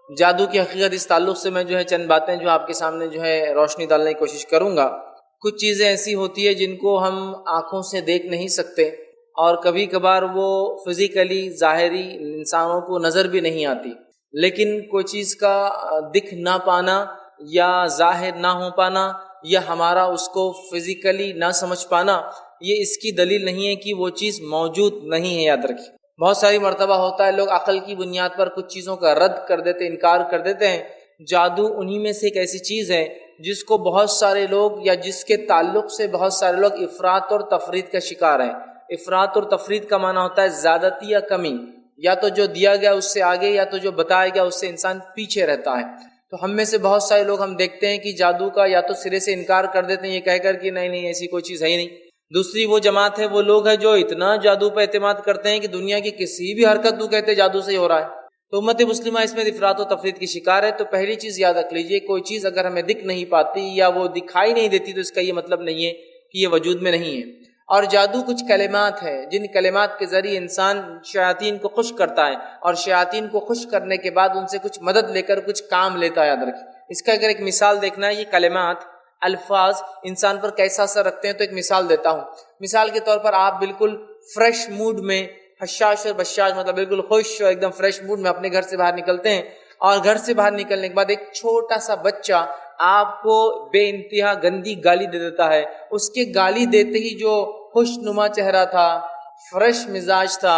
جادو کی حقیقت اس تعلق سے میں چند باتیں آپ کے سامنے روشنی ڈالنے کی کوشش کروں گا۔ کچھ چیزیں ایسی ہوتی ہیں جن کو ہم آنکھوں سے دیکھ نہیں سکتے، اور کبھی کبھار وہ فزیکلی ظاہری انسانوں کو نظر بھی نہیں آتی، لیکن کوئی چیز کا دکھ نہ پانا یا ظاہر نہ ہو پانا یا ہمارا اس کو فزیکلی نہ سمجھ پانا، یہ اس کی دلیل نہیں ہے کہ وہ چیز موجود نہیں ہے۔ یاد رکھیے، بہت ساری مرتبہ ہوتا ہے لوگ عقل کی بنیاد پر کچھ چیزوں کا رد کر دیتے، انکار کر دیتے ہیں۔ جادو انہی میں سے ایک ایسی چیز ہے جس کو بہت سارے لوگ یا جس کے تعلق سے بہت سارے لوگ افراط اور تفرید کا شکار ہیں۔ افراط اور تفرید کا معنی ہوتا ہے زیادتی یا کمی، یا تو جو دیا گیا اس سے آگے، یا تو جو بتایا گیا اس سے انسان پیچھے رہتا ہے۔ تو ہم میں سے بہت سارے لوگ ہم دیکھتے ہیں کہ جادو کا یا تو سرے سے انکار کر دیتے ہیں یہ کہہ کر کہ نہیں ایسی کوئی چیز ہے ہی نہیں۔ دوسری وہ جماعت ہے، وہ لوگ ہیں جو اتنا جادو پہ اعتماد کرتے ہیں کہ دنیا کی کسی بھی حرکت تو کہتے جادو سے ہی ہو رہا ہے۔ تو امت مسلمہ اس میں افراط و تفرید کی شکار ہے۔ تو پہلی چیز یاد رکھ لیجئے، کوئی چیز اگر ہمیں دکھ نہیں پاتی یا وہ دکھائی نہیں دیتی تو اس کا یہ مطلب نہیں ہے کہ یہ وجود میں نہیں ہے۔ اور جادو کچھ کلمات ہیں جن کلمات کے ذریعے انسان شیاطین کو خوش کرتا ہے، اور شیاطین کو خوش کرنے کے بعد ان سے کچھ مدد لے کر کچھ کام لیتا ہے۔ یاد رکھیں، اس کا اگر ایک مثال دیکھنا ہے، یہ کلمات الفاظ انسان پر کیسا اثر رکھتے ہیں، تو ایک مثال دیتا ہوں۔ مثال کے طور پر آپ بالکل فریش موڈ میں، حشاش اور بشاش مطلب بالکل خوش اور ایک دم فریش موڈ میں اپنے گھر سے باہر نکلتے ہیں، اور گھر سے باہر نکلنے کے بعد ایک چھوٹا سا بچہ آپ کو بے انتہا گندی گالی دے دیتا ہے۔ اس کے گالی دیتے ہی جو خوش نما چہرہ تھا، فریش مزاج تھا،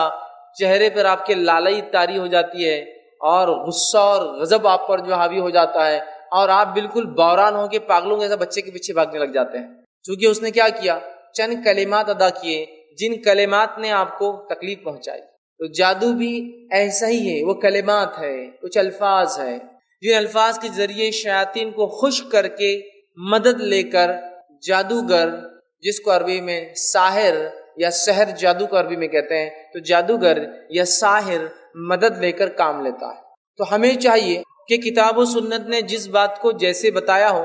چہرے پر آپ کے لالائی طاری ہو جاتی ہے، اور غصہ اور غضب آپ پر حاوی ہو جاتا ہے، اور آپ بالکل بوران ہو کے پاگلوں جیسا بچے کے پیچھے بھاگنے لگ جاتے ہیں، چونکہ اس نے کیا کیا؟ چند کلمات ادا کیے جن کلمات نے آپ کو تکلیف پہنچائی۔ تو جادو بھی ایسا ہی ہے، وہ کلمات ہے، کچھ الفاظ ہے جن الفاظ کے ذریعے شیاطین کو خوش کر کے مدد لے کر جادوگر، جس کو عربی میں ساحر یا سحر جادو کو عربی میں کہتے ہیں، تو جادوگر یا ساحر مدد لے کر کام لیتا ہے۔ تو ہمیں چاہیے کہ کتاب و سنت نے جس بات کو جیسے بتایا ہو،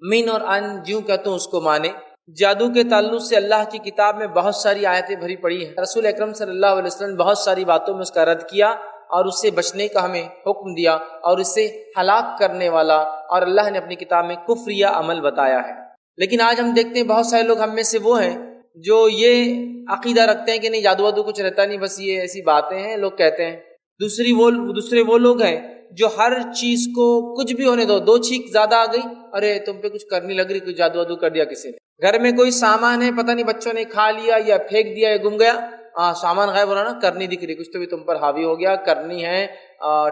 من اور ان جیوں کہتا ہوں اس کو مانے۔ جادو کے تعلق سے اللہ کی کتاب میں بہت ساری آیتیں بھری پڑی ہیں، رسول اکرم صلی اللہ علیہ وسلم نے بہت ساری باتوں میں اس کا رد کیا اور اس سے بچنے کا ہمیں حکم دیا، اور اس سے ہلاک کرنے والا اور اللہ نے اپنی کتاب میں کفر یا عمل بتایا ہے۔ لیکن آج ہم دیکھتے ہیں بہت سارے لوگ ہم میں سے وہ ہیں جو یہ عقیدہ رکھتے ہیں کہ نہیں جادو وادو کچھ رہتا نہیں، بس یہ ایسی باتیں ہیں لوگ کہتے ہیں۔ دوسرے وہ لوگ ہیں جو ہر چیز کو کچھ بھی ہونے دو، دو چھینک زیادہ آ گئی، ارے تم پہ کچھ کرنی لگ رہی، کوئی جادو وادو کر دیا کسی نے۔ گھر میں کوئی سامان ہے، پتہ نہیں بچوں نے کھا لیا یا پھینک دیا یا گم گیا، سامان غائب ہو رہا نا، کرنی دکھ رہی، کچھ تو بھی تم پر حاوی ہو گیا، کرنی ہے،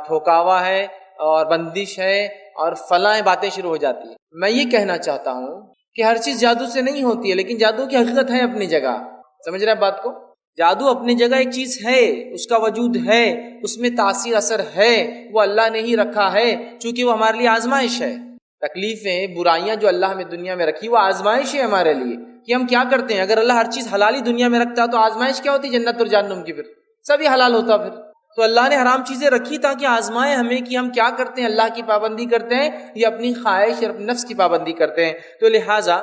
ٹھوکاوا ہے اور بندش ہے اور فلاں باتیں شروع ہو جاتی ہیں۔ میں یہ کہنا چاہتا ہوں کہ ہر چیز جادو سے نہیں ہوتی ہے، لیکن جادو کی حقیقت ہے اپنی جگہ۔ سمجھ رہے ہیں بات کو؟ جادو اپنی جگہ ایک چیز ہے، اس کا وجود ہے، اس میں تاثیر اثر ہے، وہ اللہ نے ہی رکھا ہے، چونکہ وہ ہمارے لیے آزمائش ہے۔ تکلیفیں، برائیاں جو اللہ نے دنیا میں رکھی وہ آزمائش ہے ہمارے لیے کہ ہم کیا کرتے ہیں۔ اگر اللہ ہر چیز حلالی دنیا میں رکھتا تو آزمائش کیا ہوتی؟ جنت اور جہنم کی، پھر سبھی حلال ہوتا۔ پھر تو اللہ نے حرام چیزیں رکھی تاکہ آزمائے ہمیں کہ ہم کیا کرتے ہیں، اللہ کی پابندی کرتے ہیں یا اپنی خواہش اور اپنے نفس کی پابندی کرتے ہیں۔ تو لہٰذا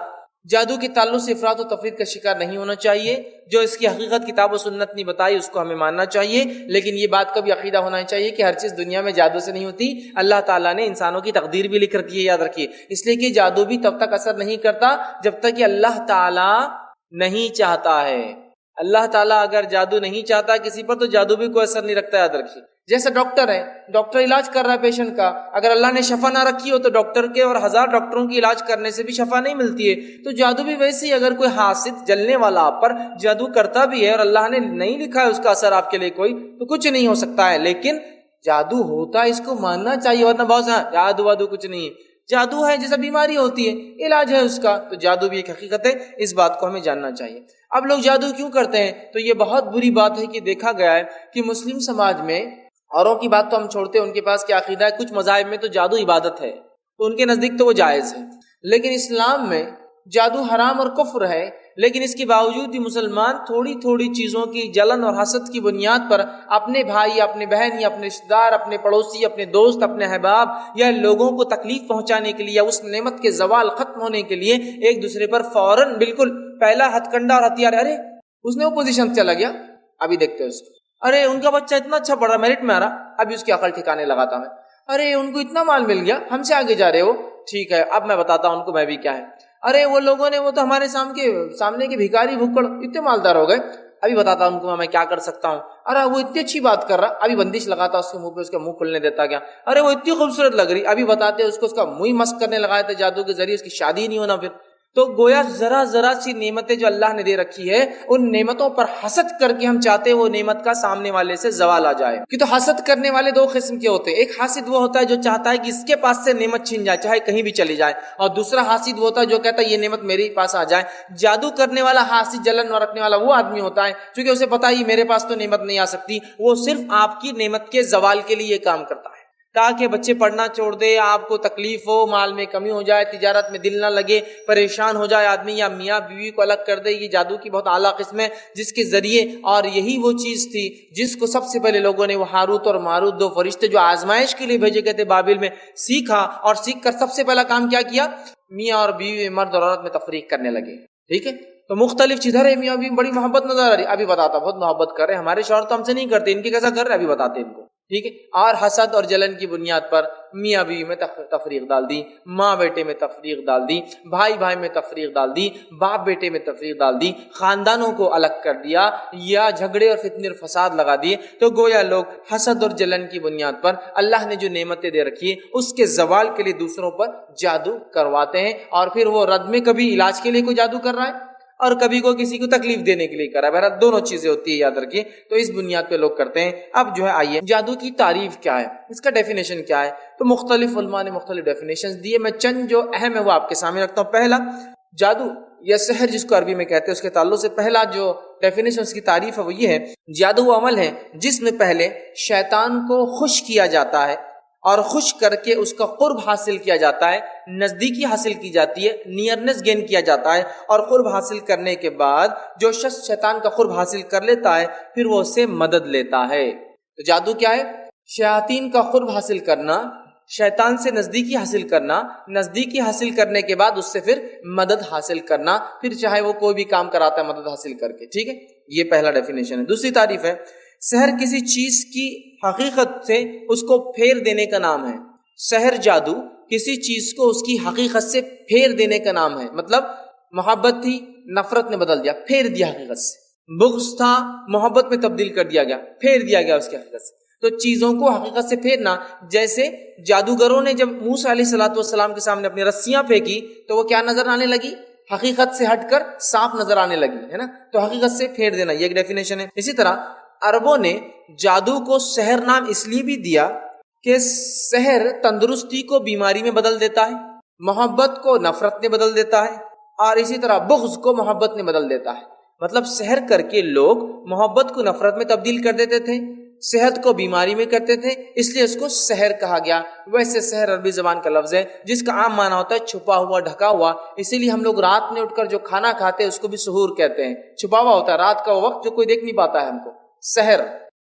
جادو کے تعلق سے افراط و تفرید کا شکار نہیں ہونا چاہیے۔ جو اس کی حقیقت کتاب و سنت نے بتائی اس کو ہمیں ماننا چاہیے، لیکن یہ بات کا بھی عقیدہ ہونا چاہیے کہ ہر چیز دنیا میں جادو سے نہیں ہوتی۔ اللہ تعالیٰ نے انسانوں کی تقدیر بھی لکھ رکھی ہے، یاد رکھیے، اس لیے کہ جادو بھی تب تک اثر نہیں کرتا جب تک کہ اللہ تعالیٰ نہیں چاہتا ہے۔ اللہ تعالیٰ اگر جادو نہیں چاہتا کسی پر تو جادو بھی کوئی اثر نہیں رکھتا، یاد رکھیے۔ جیسے ڈاکٹر ہے، ڈاکٹر علاج کر رہا ہے پیشنٹ کا، اگر اللہ نے شفا نہ رکھی ہو تو ڈاکٹر کے اور ہزار ڈاکٹروں کی علاج کرنے سے بھی شفا نہیں ملتی ہے۔ تو جادو بھی ویسے ہی، اگر کوئی حاسد جلنے والا آپ پر جادو کرتا بھی ہے اور اللہ نے نہیں لکھا ہے اس کا اثر آپ کے لیے کوئی، تو کچھ نہیں ہو سکتا ہے۔ لیکن جادو ہوتا ہے، اس کو ماننا چاہیے، ورنہ بہت سا جادو وادو کچھ نہیں ہے، جادو ہے جیسا بیماری ہوتی ہے، علاج ہے اس کا، تو جادو بھی ایک حقیقت ہے، اس بات کو ہمیں جاننا چاہیے۔ اب لوگ جادو کیوں کرتے ہیں؟ تو یہ بہت بری بات ہے کہ دیکھا گیا ہے کہ مسلم سماج میں، اوروں کی بات تو ہم چھوڑتے ہیں، ان کے پاس کیا عقیدہ ہے، کچھ مذاہب میں تو جادو عبادت ہے، تو ان کے نزدیک تو وہ جائز ہے، لیکن اسلام میں جادو حرام اور کفر ہے، لیکن اس کے باوجود بھی مسلمان تھوڑی تھوڑی چیزوں کی جلن اور حسد کی بنیاد پر اپنے بھائی، اپنے بہن یا اپنے رشتہ دار، اپنے پڑوسی، اپنے دوست، اپنے احباب یا لوگوں کو تکلیف پہنچانے کے لیے یا اس نعمت کے زوال ختم ہونے کے لیے ایک دوسرے پر فوراً بالکل پہلا ہتھ کنڈا اور ہتھیار، ارے اس نے اپوزیشن چلا گیا، ابھی دیکھتے ہیں اس کو، ارے ان کا بچہ اتنا اچھا پڑھ رہا، میرٹ میں آ رہا، ابھی اس کی عقل ٹھکانے لگاتا میں، ارے ان کو اتنا مال مل گیا، ہم سے آگے جا رہے ہو، ٹھیک ہے اب میں بتاتا ہوں ان کو میں بھی کیا ہے. ارے وہ لوگوں نے، وہ تو ہمارے سامنے کے بھکاری بھکڑ اتنے مالدار ہو گئے، ابھی بتاتا ہوں ان کو میں کیا کر سکتا ہوں. ارے وہ اتنی اچھی بات کر رہا، ابھی بندش لگاتا اس کے منہ پہ، اس کا منہ کھلنے دیتا گیا. ارے وہ اتنی خوبصورت لگ رہی، ابھی بتاتے اس کو اس کا منہ مسک کرنے لگائے تھے جادو کے ذریعے، اس کی شادی نہیں ہونا. پھر تو گویا ذرا ذرا سی نعمتیں جو اللہ نے دے رکھی ہے، ان نعمتوں پر حسد کر کے ہم چاہتے ہیں وہ نعمت کا سامنے والے سے زوال آ جائے. کہ تو حسد کرنے والے دو قسم کے ہوتے ہیں. ایک حاسد وہ ہوتا ہے جو چاہتا ہے کہ اس کے پاس سے نعمت چھین جائے چاہے کہیں بھی چلی جائے، اور دوسرا حاسد وہ ہوتا ہے جو کہتا ہے یہ نعمت میرے پاس آ جائے. جادو کرنے والا حاسد، جلن رکھنے والا وہ آدمی ہوتا ہے کیونکہ اسے پتا ہے میرے پاس تو نعمت نہیں آ سکتی، وہ صرف آپ کی نعمت کے زوال کے لیے یہ کام کرتا ہے تاکہ بچے پڑھنا چھوڑ دے، آپ کو تکلیف ہو، مال میں کمی ہو جائے، تجارت میں دل نہ لگے، پریشان ہو جائے آدمی، یا میاں بیوی کو الگ کر دے. یہ جادو کی بہت اعلیٰ قسم ہے جس کے ذریعے، اور یہی وہ چیز تھی جس کو سب سے پہلے لوگوں نے وہ ہاروت اور ماروت دو فرشتے جو آزمائش کے لیے بھیجے گئے تھے بابل میں سیکھا، اور سیکھ کر سب سے پہلا کام کیا کیا؟ میاں اور بیوی، مرد اور عورت میں تفریق کرنے لگے. ٹھیک ہے، تو مختلف چیزیں ہے، میاں بیوی بڑی محبت نظر آ رہی، ابھی بتاتا بہت محبت کر رہے، ہمارے شوہر تو ہم سے نہیں کرتے، ان کے کیسا کر رہے ابھی بتاتے ان کو. ٹھیک ہے، اور حسد اور جلن کی بنیاد پر میاں بیوی میں تفریق ڈال دی، ماں بیٹے میں تفریق ڈال دی، بھائی بھائی میں تفریق ڈال دی، باپ بیٹے میں تفریق ڈال دی، خاندانوں کو الگ کر دیا، یا جھگڑے اور فتنے اور فساد لگا دیے. تو گویا لوگ حسد اور جلن کی بنیاد پر اللہ نے جو نعمتیں دے رکھی ہیں اس کے زوال کے لیے دوسروں پر جادو کرواتے ہیں، اور پھر وہ رد میں کبھی علاج کے لیے کوئی جادو کر رہا ہے اور کبھی کو کسی کو تکلیف دینے کے لیے کرا. بہرحال دونوں چیزیں ہوتی ہے، یاد رکھیے. تو اس بنیاد پہ لوگ کرتے ہیں. اب جو ہے آئیے جادو کی تعریف کیا ہے، اس کا ڈیفینیشن کیا ہے. تو مختلف علماء نے مختلف ڈیفینیشن دیے، میں چند جو اہم ہے وہ آپ کے سامنے رکھتا ہوں. پہلا، جادو یا سحر جس کو عربی میں کہتے ہیں، اس کے تعلق سے پہلا جو ڈیفینیشن اس کی تعریف ہے وہ یہ ہے: جادو وہ عمل ہے جس میں پہلے شیطان کو خوش کیا جاتا ہے اور خوش کر کے اس کا قرب حاصل کیا جاتا ہے، نزدیکی حاصل کی جاتی ہے، نیئرنس گین کیا جاتا ہے، اور قرب حاصل کرنے کے بعد جو شخص شیطان کا قرب حاصل کر لیتا ہے پھر وہ اس سے مدد لیتا ہے. تو جادو کیا ہے؟ شیاطین کا قرب حاصل کرنا، شیطان سے نزدیکی حاصل کرنا، نزدیکی حاصل کرنے کے بعد اس سے پھر مدد حاصل کرنا، پھر چاہے وہ کوئی بھی کام کراتا ہے مدد حاصل کر کے. ٹھیک ہے، یہ پہلا ڈیفینیشن ہے. دوسری تعریف ہے: سحر کسی چیز کی حقیقت سے اس کو پھیر دینے کا نام ہے. سحر، جادو کسی چیز کو اس کی حقیقت سے پھیر دینے کا نام ہے. مطلب محبت تھی، نفرت نے بدل دیا، پھیر دیا حقیقت سے. بغض تھا، محبت میں تبدیل کر دیا گیا، پھیر دیا گیا اس کی حقیقت سے. تو چیزوں کو حقیقت سے پھیرنا، جیسے جادوگروں نے جب موسیٰ علیہ السلام کے سامنے اپنی رسیاں پھینکی تو وہ کیا نظر آنے لگی؟ حقیقت سے ہٹ کر صاف نظر آنے لگی، ہے نا. تو حقیقت سے پھیر دینا یہ ایک ڈیفینیشن ہے. اسی طرح عربوں نے جادو کو سحر نام اس لیے بھی دیا کہ سحر تندرستی کو بیماری میں بدل دیتا ہے، محبت کو نفرت میں بدل دیتا ہے، اور اسی طرح بغض کو محبت میں بدل دیتا ہے. مطلب سحر کر کے لوگ محبت کو نفرت میں تبدیل کر دیتے تھے، صحت کو بیماری میں کرتے تھے، اس لیے اس کو سحر کہا گیا. ویسے سحر عربی زبان کا لفظ ہے جس کا عام معنی ہوتا ہے چھپا ہوا، ڈھکا ہوا. اسی لیے ہم لوگ رات میں اٹھ کر جو کھانا کھاتے ہیں اس کو بھی سحور کہتے ہیں. چھپا ہوا ہوتا ہے رات کا وہ وقت جو کوئی دیکھ نہیں پاتا ہے ہم کو، سحر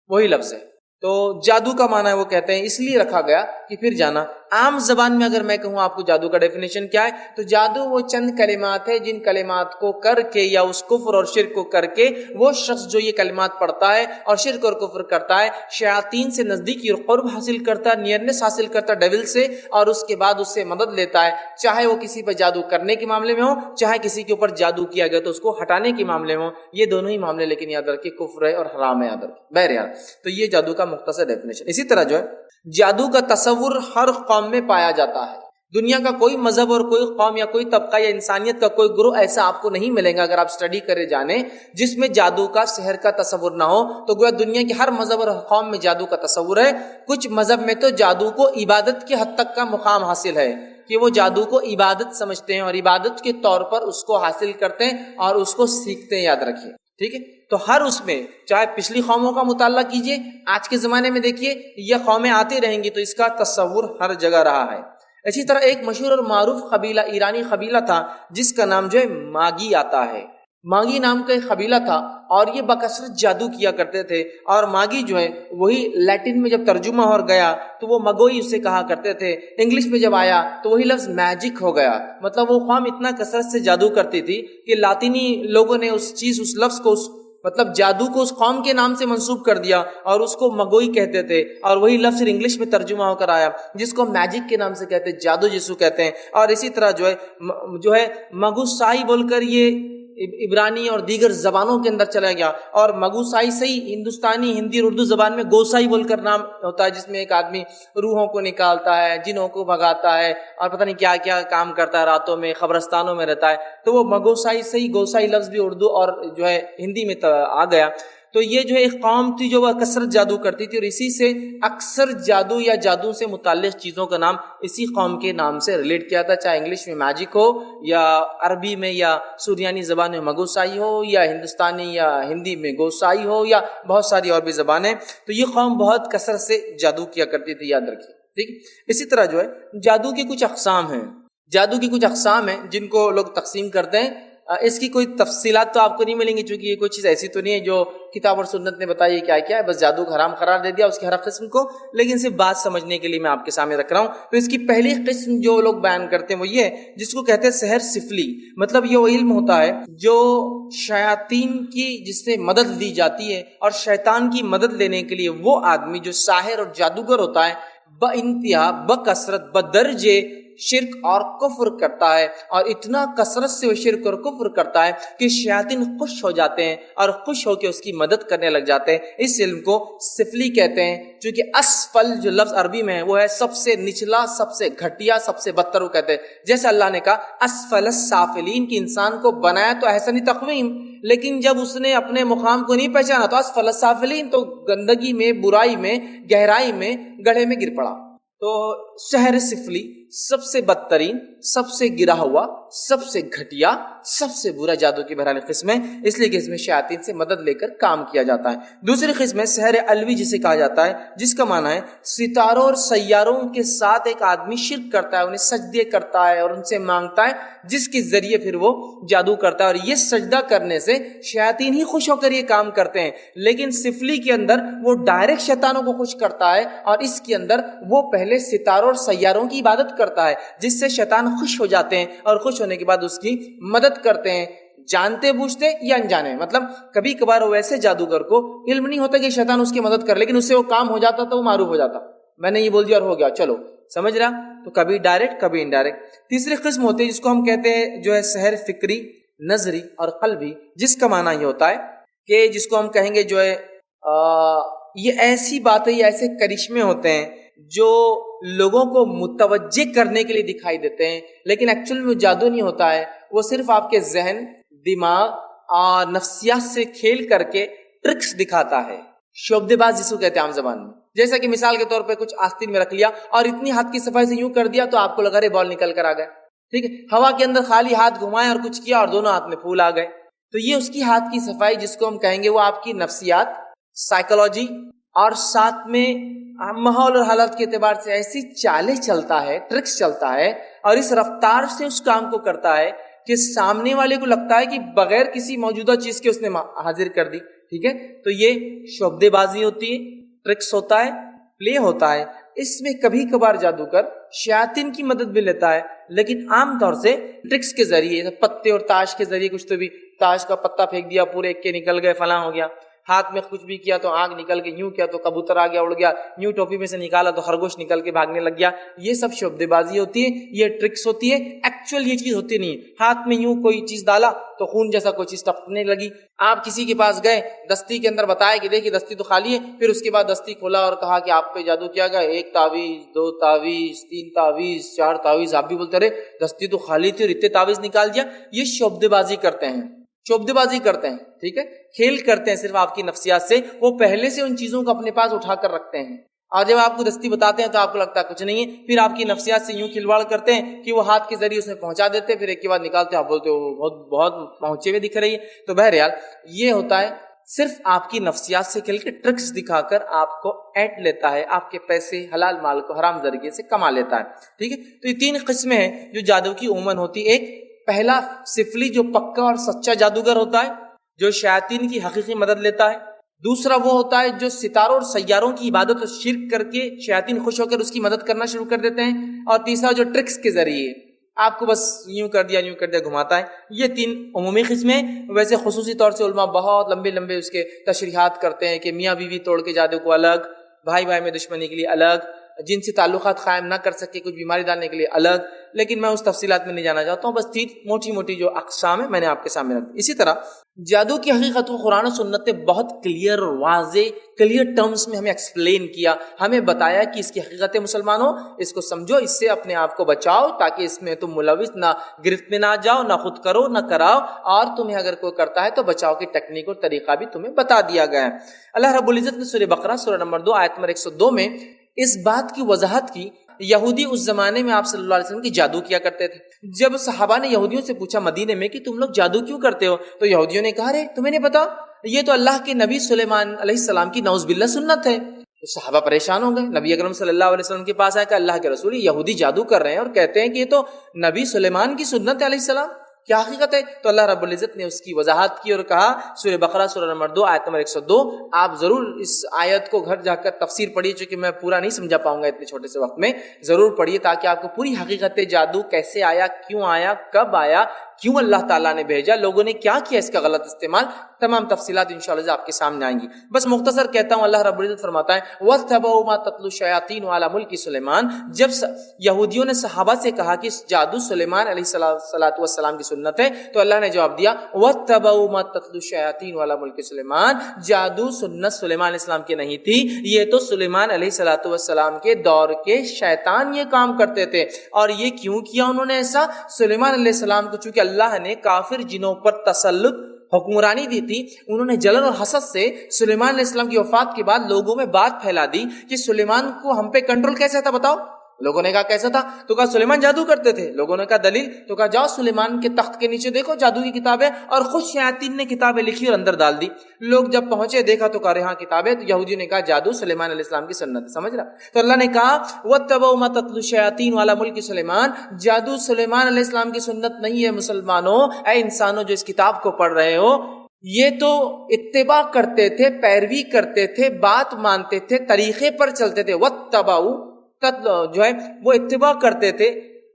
وہی لفظ ہے. تو جادو کا معنی وہ کہتے ہیں اس لیے رکھا گیا کہ پھر جانا. عام زبان میں اگر میں کہوں آپ کو جادو کا ڈیفینیشن کیا ہے، تو جادو وہ چند کلمات ہے جن کلمات کو کر کے یا اس کفر اور شرک کو کر کے وہ شخص جو یہ کلمات پڑھتا ہے اور شرک اور کفر کرتا ہے، شیاطین سے نزدیکی اور قرب حاصل کرتا ہے، نیئرنس حاصل کرتا ہے ڈیول سے، اور اس کے بعد اس سے مدد لیتا ہے، چاہے وہ کسی پر جادو کرنے کے معاملے میں ہو، چاہے کسی کے اوپر جادو کیا گیا تو اس کو ہٹانے کے معاملے میں ہو. یہ دونوں ہی معاملے لیکن یاد رکھیے کفر ہے اور حرام ہے، یاد رکھیے. بہرحال تو یہ جادو کا مختصر ڈیفینیشن. اسی طرح جو ہے جادو کا تصور ہر قوم میں پایا جاتا ہے. دنیا کا کوئی مذہب اور کوئی قوم یا کوئی طبقہ یا انسانیت کا کوئی گروہ ایسا آپ کو نہیں ملے گا اگر آپ اسٹڈی کرے جانے جس میں جادو کا، سحر کا تصور نہ ہو. تو گویا دنیا کے ہر مذہب اور قوم میں جادو کا تصور ہے. کچھ مذہب میں تو جادو کو عبادت کے حد تک کا مقام حاصل ہے کہ وہ جادو کو عبادت سمجھتے ہیں اور عبادت کے طور پر اس کو حاصل کرتے ہیں اور اس کو سیکھتے ہیں. یاد رکھیے، ٹھیک ہے. تو ہر اس میں چاہے پچھلی قوموں کا مطالعہ کیجئے، آج کے زمانے میں دیکھیے یہ قومیں آتی رہیں گی تو اس کا تصور ہر جگہ رہا ہے. اسی طرح ایک مشہور اور معروف قبیلہ، ایرانی قبیلہ تھا جس کا نام جو ہے ماگی آتا ہے. ماگی نام کا ایک قبیلہ تھا اور یہ بکثرت جادو کیا کرتے تھے. اور ماگی جو ہے وہی لیٹن میں جب ترجمہ ہو گیا تو وہ مگوئی اسے کہا کرتے تھے. انگلش میں جب آیا تو وہی لفظ میجک ہو گیا. مطلب وہ قوم اتنا کثرت سے جادو کرتی تھی کہ لاطینی لوگوں نے اس لفظ کو، اس مطلب جادو کو اس قوم کے نام سے منسوب کر دیا اور اس کو مگوئی کہتے تھے، اور وہی لفظ انگلش میں ترجمہ ہو کر آیا جس کو میجک کے نام سے کہتے ہیں، جادو جسو کہتے ہیں. اور اسی طرح جو ہے مگوسائی بول کر یہ عبرانی اور دیگر زبانوں کے اندر چلا گیا. اور مگوسائی سے ہی ہندوستانی، ہندی اور اردو زبان میں گوسائی بول کر نام ہوتا ہے، جس میں ایک آدمی روحوں کو نکالتا ہے، جنوں کو بھگاتا ہے اور پتہ نہیں کیا کیا کام کرتا ہے، راتوں میں قبرستانوں میں رہتا ہے. تو وہ مگوسائی سے ہی گوسائی لفظ بھی اردو اور جو ہے ہندی میں آ گیا. تو یہ جو ہے ایک قوم تھی جو وہ کثرت جادو کرتی تھی، اور اسی سے اکثر جادو یا جادو سے متعلق چیزوں کا نام اسی قوم کے نام سے ریلیٹ کیا تھا، چاہے انگلش میں میجک ہو یا عربی میں یا سریانی زبان میں مگوسائی ہو یا ہندوستانی یا ہندی میں گوسائی ہو یا بہت ساری اور بھی زبانیں. تو یہ قوم بہت کثرت سے جادو کیا کرتی تھی، یاد رکھیے. ٹھیک. اسی طرح جو ہے جادو کی کچھ اقسام ہیں، جادو کی کچھ اقسام ہیں جن کو لوگ تقسیم کرتے ہیں. اس کی کوئی تفصیلات تو آپ کو نہیں ملیں گی، چونکہ یہ کوئی چیز ایسی تو نہیں ہے جو کتاب اور سنت نے بتائی ہے کیا کیا ہے، بس جادو کو حرام قرار دے دیا اس کے ہر قسم کو. لیکن صرف بات سمجھنے کے لیے میں آپ کے سامنے رکھ رہا ہوں. تو اس کی پہلی قسم جو لوگ بیان کرتے ہیں وہ یہ ہے جس کو کہتے ہیں سحر سفلی. مطلب یہ وہ علم ہوتا ہے جو شیاطین کی جس سے مدد لی جاتی ہے، اور شیطان کی مدد لینے کے لیے وہ آدمی جو ساحر اور جادوگر ہوتا ہے با انتہا بکثرت بدرجے شرک اور کفر کرتا ہے، اور اتنا کثرت سے وہ شرک اور کفر کرتا ہے کہ شیاطین خوش ہو جاتے ہیں اور خوش ہو کے اس کی مدد کرنے لگ جاتے ہیں. اس علم کو سفلی کہتے ہیں، چونکہ اسفل جو لفظ عربی میں ہے وہ ہے سب سے نچلا، سب سے گھٹیا، سب سے بدتر وہ کہتے ہیں. جیسے اللہ نے کہا اسفل السافلین کی انسان کو بنایا تو احسن تقویم، لیکن جب اس نے اپنے مقام کو نہیں پہچانا تو اسفل السافلین، تو گندگی میں، برائی میں، گہرائی میں، گڑھے میں گر پڑا. تو سحر سفلی سب سے بدترین، سب سے گرا ہوا، سب سے گھٹیا، سب سے برا جادو کی بہرحال قسم ہے، اس لیے کہ اس میں شیاطین سے مدد لے کر کام کیا جاتا ہے. دوسری قسم ہے سحر علوی جسے کہا جاتا ہے، جس کا معنی ہے ستاروں اور سیاروں کے ساتھ ایک آدمی شرک کرتا ہے، انہیں سجدے کرتا ہے اور ان سے مانگتا ہے، جس کے ذریعے پھر وہ جادو کرتا ہے. اور یہ سجدہ کرنے سے شیاطین ہی خوش ہو کر یہ کام کرتے ہیں، لیکن سفلی کے اندر وہ ڈائریکٹ شیطانوں کو خوش کرتا ہے، اور اس کے اندر وہ پہلے ستاروں اور سیاروں کی عبادت کرتا ہے، جس سے شیطان خوش ہو جاتے ہیں اور خوش ہونے کے بعد اس کی مدد کرتے ہیں، جانتے بوجھتے یا انجانے. مطلب کبھی کبھار وہ ایسے جادوگر کو علم نہیں ہوتا کہ شیطان اس کی مدد کر، لیکن اس سے وہ کام ہو جاتا تو وہ معروف ہو جاتا، میں نے یہ بول دیا اور ہو گیا، چلو سمجھ رہا. تو کبھی ڈائریکٹ کبھی انڈائریکٹ. تیسری قسم ہوتی ہے جس کو ہم کہتے ہیں جو ہے سحر فکری، نظری اور قلبی، جس کا معنی یہ ہوتا ہے کہ جس کو ہم کہیں گے جو ہے یہ ایسی باتیں یا ایسے کرشمے ہوتے ہیں جو لوگوں کو متوجہ کرنے کے لیے دکھائی دیتے ہیں، لیکن ایکچوئل میں جادو نہیں ہوتا ہے، وہ صرف آپ کے ذہن، دماغ اور نفسیات سے کھیل کر کے ٹرکس دکھاتا ہے. شعبدے باز جس کو کہتے ہیں عام زبان میں. جیسا کہ مثال کے طور پہ کچھ آستین میں رکھ لیا اور اتنی ہاتھ کی صفائی سے یوں کر دیا تو آپ کو لگا رہے بال نکل کر آ گئے. ٹھیک ہے، ہوا کے اندر خالی ہاتھ گھمائے اور کچھ کیا اور دونوں ہاتھ میں پھول آ گئے. تو یہ اس کی ہاتھ کی صفائی جس کو ہم کہیں گے وہ آپ کی نفسیات، سائیکالوجی اور ساتھ میں ماحول اور حالات کے اعتبار سے ایسی چالیں چلتا ہے، ٹرکس چلتا ہے اور اس رفتار سے اس کام کو کرتا ہے کہ سامنے والے کو لگتا ہے کہ بغیر کسی موجودہ چیز کے اس نے حاضر کر دی. ٹھیک ہے، تو یہ شعبدے بازی ہوتی ہے، ٹرکس ہوتا ہے، پلے ہوتا ہے. اس میں کبھی کبھار جادوگر شیاطین کی مدد بھی لیتا ہے، لیکن عام طور سے ٹرکس کے ذریعے، پتے اور تاش کے ذریعے، کچھ تو بھی تاش کا پتا پھینک دیا پورے ایک کے نکل گئے، فلاں ہو گیا. ہاتھ میں کچھ بھی کیا تو آگ نکل کے، یوں کیا تو کبوتر آ گیا اڑ گیا، یوں ٹوپی میں سے نکالا تو خرگوش نکل کے بھاگنے لگ گیا. یہ سب شعبدے بازی ہوتی ہے، یہ ٹرکس ہوتی ہے. ایکچوئل یہ چیز ہوتی نہیں ہے. ہاتھ میں یوں کوئی چیز ڈالا تو خون جیسا کوئی چیز ٹپکنے لگی. آپ کسی کے پاس گئے، دستی کے اندر بتایا کہ دیکھیے دستی تو خالی ہے، پھر اس کے بعد دستی کھولا اور کہا کہ آپ پہ جادو کیا گیا، 1 تعویذ 2 تعویذ 3 تعویذ 4 تعویذ، آپ بھی بولتے رہے دستی تو خالی تھی اور اتنے تعویذ نکال دیا. یہ شعبدے بازی کرتے ہیں، شعبدے بازی کرتے ہیں. ٹھیک ہے، کھیل کرتے ہیں صرف آپ کی نفسیات سے. وہ پہلے سے ان چیزوں کو اپنے پاس اٹھا کر رکھتے ہیں اور جب آپ کو دستی بتاتے ہیں تو آپ کو لگتا ہے کچھ نہیں ہے، پھر آپ کی نفسیات سے یوں کھلواڑ کرتے ہیں کہ وہ ہاتھ کے ذریعے اس میں پہنچا دیتے ہیں، پھر ایک کے بعد نکالتے ہیں، آپ بولتے ہو بہت بہت پہنچے ہوئے دکھ رہی ہے. تو بہرحال یہ ہوتا ہے صرف آپ کی نفسیات سے کھیل کے ٹرکس دکھا کر آپ کو ایٹ لیتا ہے، آپ کے پیسے حلال مال کو حرام ذریعے سے کما لیتا ہے. ٹھیک ہے، تو یہ 3 قسمیں ہیں جو جادو کی عموماً ہوتی. ایک پہلا سفلی جو پکا اور سچا جادوگر ہوتا ہے جو شیاطین کی حقیقی مدد لیتا ہے. دوسرا وہ ہوتا ہے جو ستاروں اور سیاروں کی عبادت اور شرک کر کے شیاطین خوش ہو کر اس کی مدد کرنا شروع کر دیتے ہیں. اور تیسرا جو ٹرکس کے ذریعے آپ کو بس یوں کر دیا گھماتا ہے. یہ 3 عمومی قسمیں. ویسے خصوصی طور سے علماء بہت لمبے لمبے اس کے تشریحات کرتے ہیں کہ میاں بیوی توڑ کے جادو کو الگ، بھائی بھائی میں دشمنی کے لیے الگ، جنسی تعلقات قائم نہ کر سکے کچھ بیماری ڈالنے کے لیے الگ. لیکن میں اس تفصیلات میں نہیں جانا چاہتا ہوں، بس 3 موٹی موٹی جو اقسام ہیں میں نے آپ کے سامنے رکھ دی. اسی طرح جادو کی حقیقت کو قرآن و سنت نے بہت کلیئر اور واضح کلیئر ٹرمز میں ہمیں ایکسپلین کیا، ہمیں بتایا کہ اس کی حقیقت مسلمانوں، اس کو سمجھو، اس سے اپنے آپ کو بچاؤ تاکہ اس میں تم ملوث نہ، گرفت میں نہ جاؤ، نہ خود کرو نہ کراؤ، اور تمہیں اگر کوئی کرتا ہے تو بچاؤ کی ٹیکنیک اور طریقہ بھی تمہیں بتا دیا گیا ہے. اللہ رب العزت نے سورہ بقرہ سورہ نمبر 2 آیت نمبر 102 میں اس بات کی وضاحت کی. یہودی اس زمانے میں آپ صلی اللہ علیہ وسلم کی جادو کیا کرتے تھے. جب صحابہ نے یہودیوں سے پوچھا مدینے میں کہ تم لوگ جادو کیوں کرتے ہو، تو یہودیوں نے کہا رے تمہیں نہیں پتا، یہ تو اللہ کے نبی سلیمان علیہ السلام کی نعوذ باللہ سنت ہے. تو صحابہ پریشان ہو گئے، نبی اکرم صلی اللہ علیہ وسلم کے پاس آیا کہ اللہ کے رسول یہودی جادو کر رہے ہیں اور کہتے ہیں کہ یہ تو نبی سلیمان کی سنت ہے علیہ السلام، کیا حقیقت ہے؟ تو اللہ رب العزت نے اس کی وضاحت کی اور کہا سورہ بقرہ سورہ نمبر 2 آیت نمبر 102. آپ ضرور اس آیت کو گھر جا کر تفسیر پڑھیے، چونکہ میں پورا نہیں سمجھا پاؤں گا اتنے چھوٹے سے وقت میں. ضرور پڑھیے تاکہ آپ کو پوری حقیقت جادو کیسے آیا، کیوں آیا، کب آیا، کیوں اللہ تعالیٰ نے بھیجا، لوگوں نے کیا کیا اس کا غلط استعمال، تمام تفصیلات انشاءاللہ آپ کے سامنے آئیں گی. بس مختصر کہتا ہوں، اللہ رب العزت فرماتا ہے وَاتَّبَعُوا مَا تَتْلُو الشَّيَاطِينُ عَلَى مُلْكِ سُلَيْمَانَ. جب یہودیوں نے صحابہ سے کہا کہ جادو سلیمان علیہ السلام کی سنت ہے، تو اللہ نے جواب دیا وَاتَّبَعُوا مَا تَتْلُو الشَّيَاطِينُ عَلَى مُلْكِ سُلَيْمَانَ. جادو سنت سلیمان علیہ السلام کی نہیں تھی، یہ تو سلیمان علیہ السلام کے دور کے شیطان یہ کام کرتے تھے. اور یہ کیوں کیا انہوں نے ایسا؟ سلیمان علیہ السلام کو چونکہ اللہ نے کافر جنوں پر تسلط حکمرانی دی تھی، انہوں نے جلن اور حسد سے سلیمان علیہ السلام کی وفات کے بعد لوگوں میں بات پھیلا دی کہ سلیمان کو ہم پہ کنٹرول کیسا تھا بتاؤ. لوگوں نے کہا کیسا تھا؟ تو کہا سلیمان جادو کرتے تھے. لوگوں نے کہا دلیل؟ تو کہا جاؤ سلیمان کے تخت کے نیچے دیکھو جادو کی کتابیں، اور خود شیاطین نے کتابیں لکھی اور اندر ڈال دی. لوگ جب پہنچے دیکھا تو کہا ہاں کتابیں. تو یہودیوں نے کہا جادو سلیمان علیہ السلام کی سنت، سمجھ رہا؟ تو اللہ نے کہا وَاتَّبَعُوا مَا تَتْلُو الشَّيَاطِينُ عَلَى مُلْكِ سُلَيْمَانَ. جادو سلیمان علیہ السلام کی سنت نہیں ہے مسلمانوں، اے انسانوں جو اس کتاب کو پڑھ رہے ہو. یہ تو اتباع کرتے تھے، پیروی کرتے تھے، بات مانتے تھے، طریقے پر چلتے تھے. وَاتَّبَعُوا جو ہے وہ اتباع کرتے تھے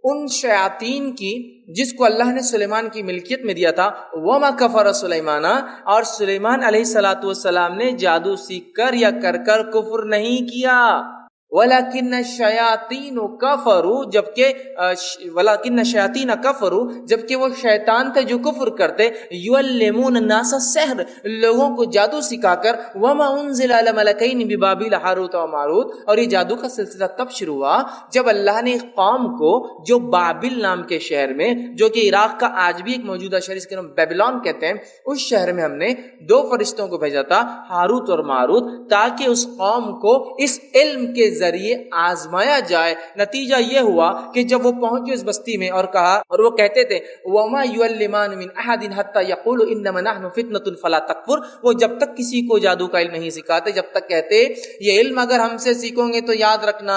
ان شیاطین کی جس کو اللہ نے سلیمان کی ملکیت میں دیا تھا. وَمَا كَفَرَ سُلَيْمَانَ. اور سلیمان علیہ السلام نے جادو سیکھ کر یا کر کفر نہیں کیا. وَلَكِنَّ الشَّيَاطِينُ كَفَرُوا. وَلَكِنَّ الشَّيَاطِينَ كَفَرُوا. جبکہ وہ شیطان تھے جو کفر کرتے. يُعَلِّمُونَ النَّاسَ السِّحْرَ. لوگوں کو جادو سکھا کر. وَمَا أُنزِلَ عَلَى مَلَكَيْنِ بِبَابِلَ هَارُوتَ وَمَارُوتَ. اور یہ جادو کا سلسلہ تب شروع ہوا جب اللہ نے ایک قوم کو جو بابل نام کے شہر میں، جو کہ عراق کا آج بھی ایک موجودہ شہر اس کے نام بیبلون کہتے ہیں، اس شہر میں ہم نے 2 فرشتوں کو بھیجا تھا، ہاروت اور ماروت، تاکہ اس قوم کو اس علم کے ذریعے آزمایا جائے. نتیجہ یہ ہوا کہ جب وہ پہنچے اس بستی میں اور کہا، اور وہ کہتے تھے وَمَا يُعَلِّمَانُ مِنْ أَحَدٍ حَتَّى يَقُولُوا إِنَّمَا نَحْنُ فِتْنَةٌ فَلَا تَكْفُرْ. وہ جب تک کسی کو جادو کا علم نہیں سکھاتے، جب تک کہتے یہ علم اگر ہم سے سیکھو گے تو یاد رکھنا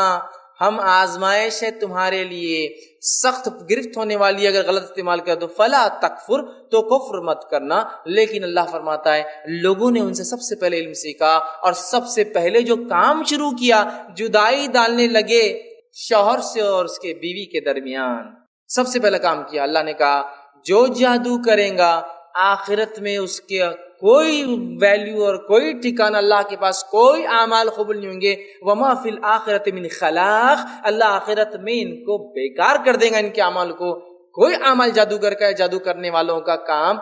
ہم آزمائش ہے تمہارے لیے، سخت گرفت ہونے والی، اگر غلط استعمال کر دو فلا تکفر، تو کفر مت کرنا. لیکن اللہ فرماتا ہے لوگوں نے ان سے سب سے پہلے علم سیکھا، اور سب سے پہلے جو کام شروع کیا جدائی ڈالنے لگے شوہر سے اور اس کے بیوی کے درمیان. سب سے پہلا کام کیا. اللہ نے کہا جو جادو کرے گا آخرت میں اس کے کوئی ویلیو اور کوئی ٹھکانہ، اللہ کے پاس کوئی اعمال قبول نہیں ہوں گے. وما فی الآخرۃ من خلاق. اللہ آخرت میں ان کو بیکار کر دے گا، ان کے اعمال کو. کوئی اعمال جادوگر کا، جادو کرنے والوں کا کام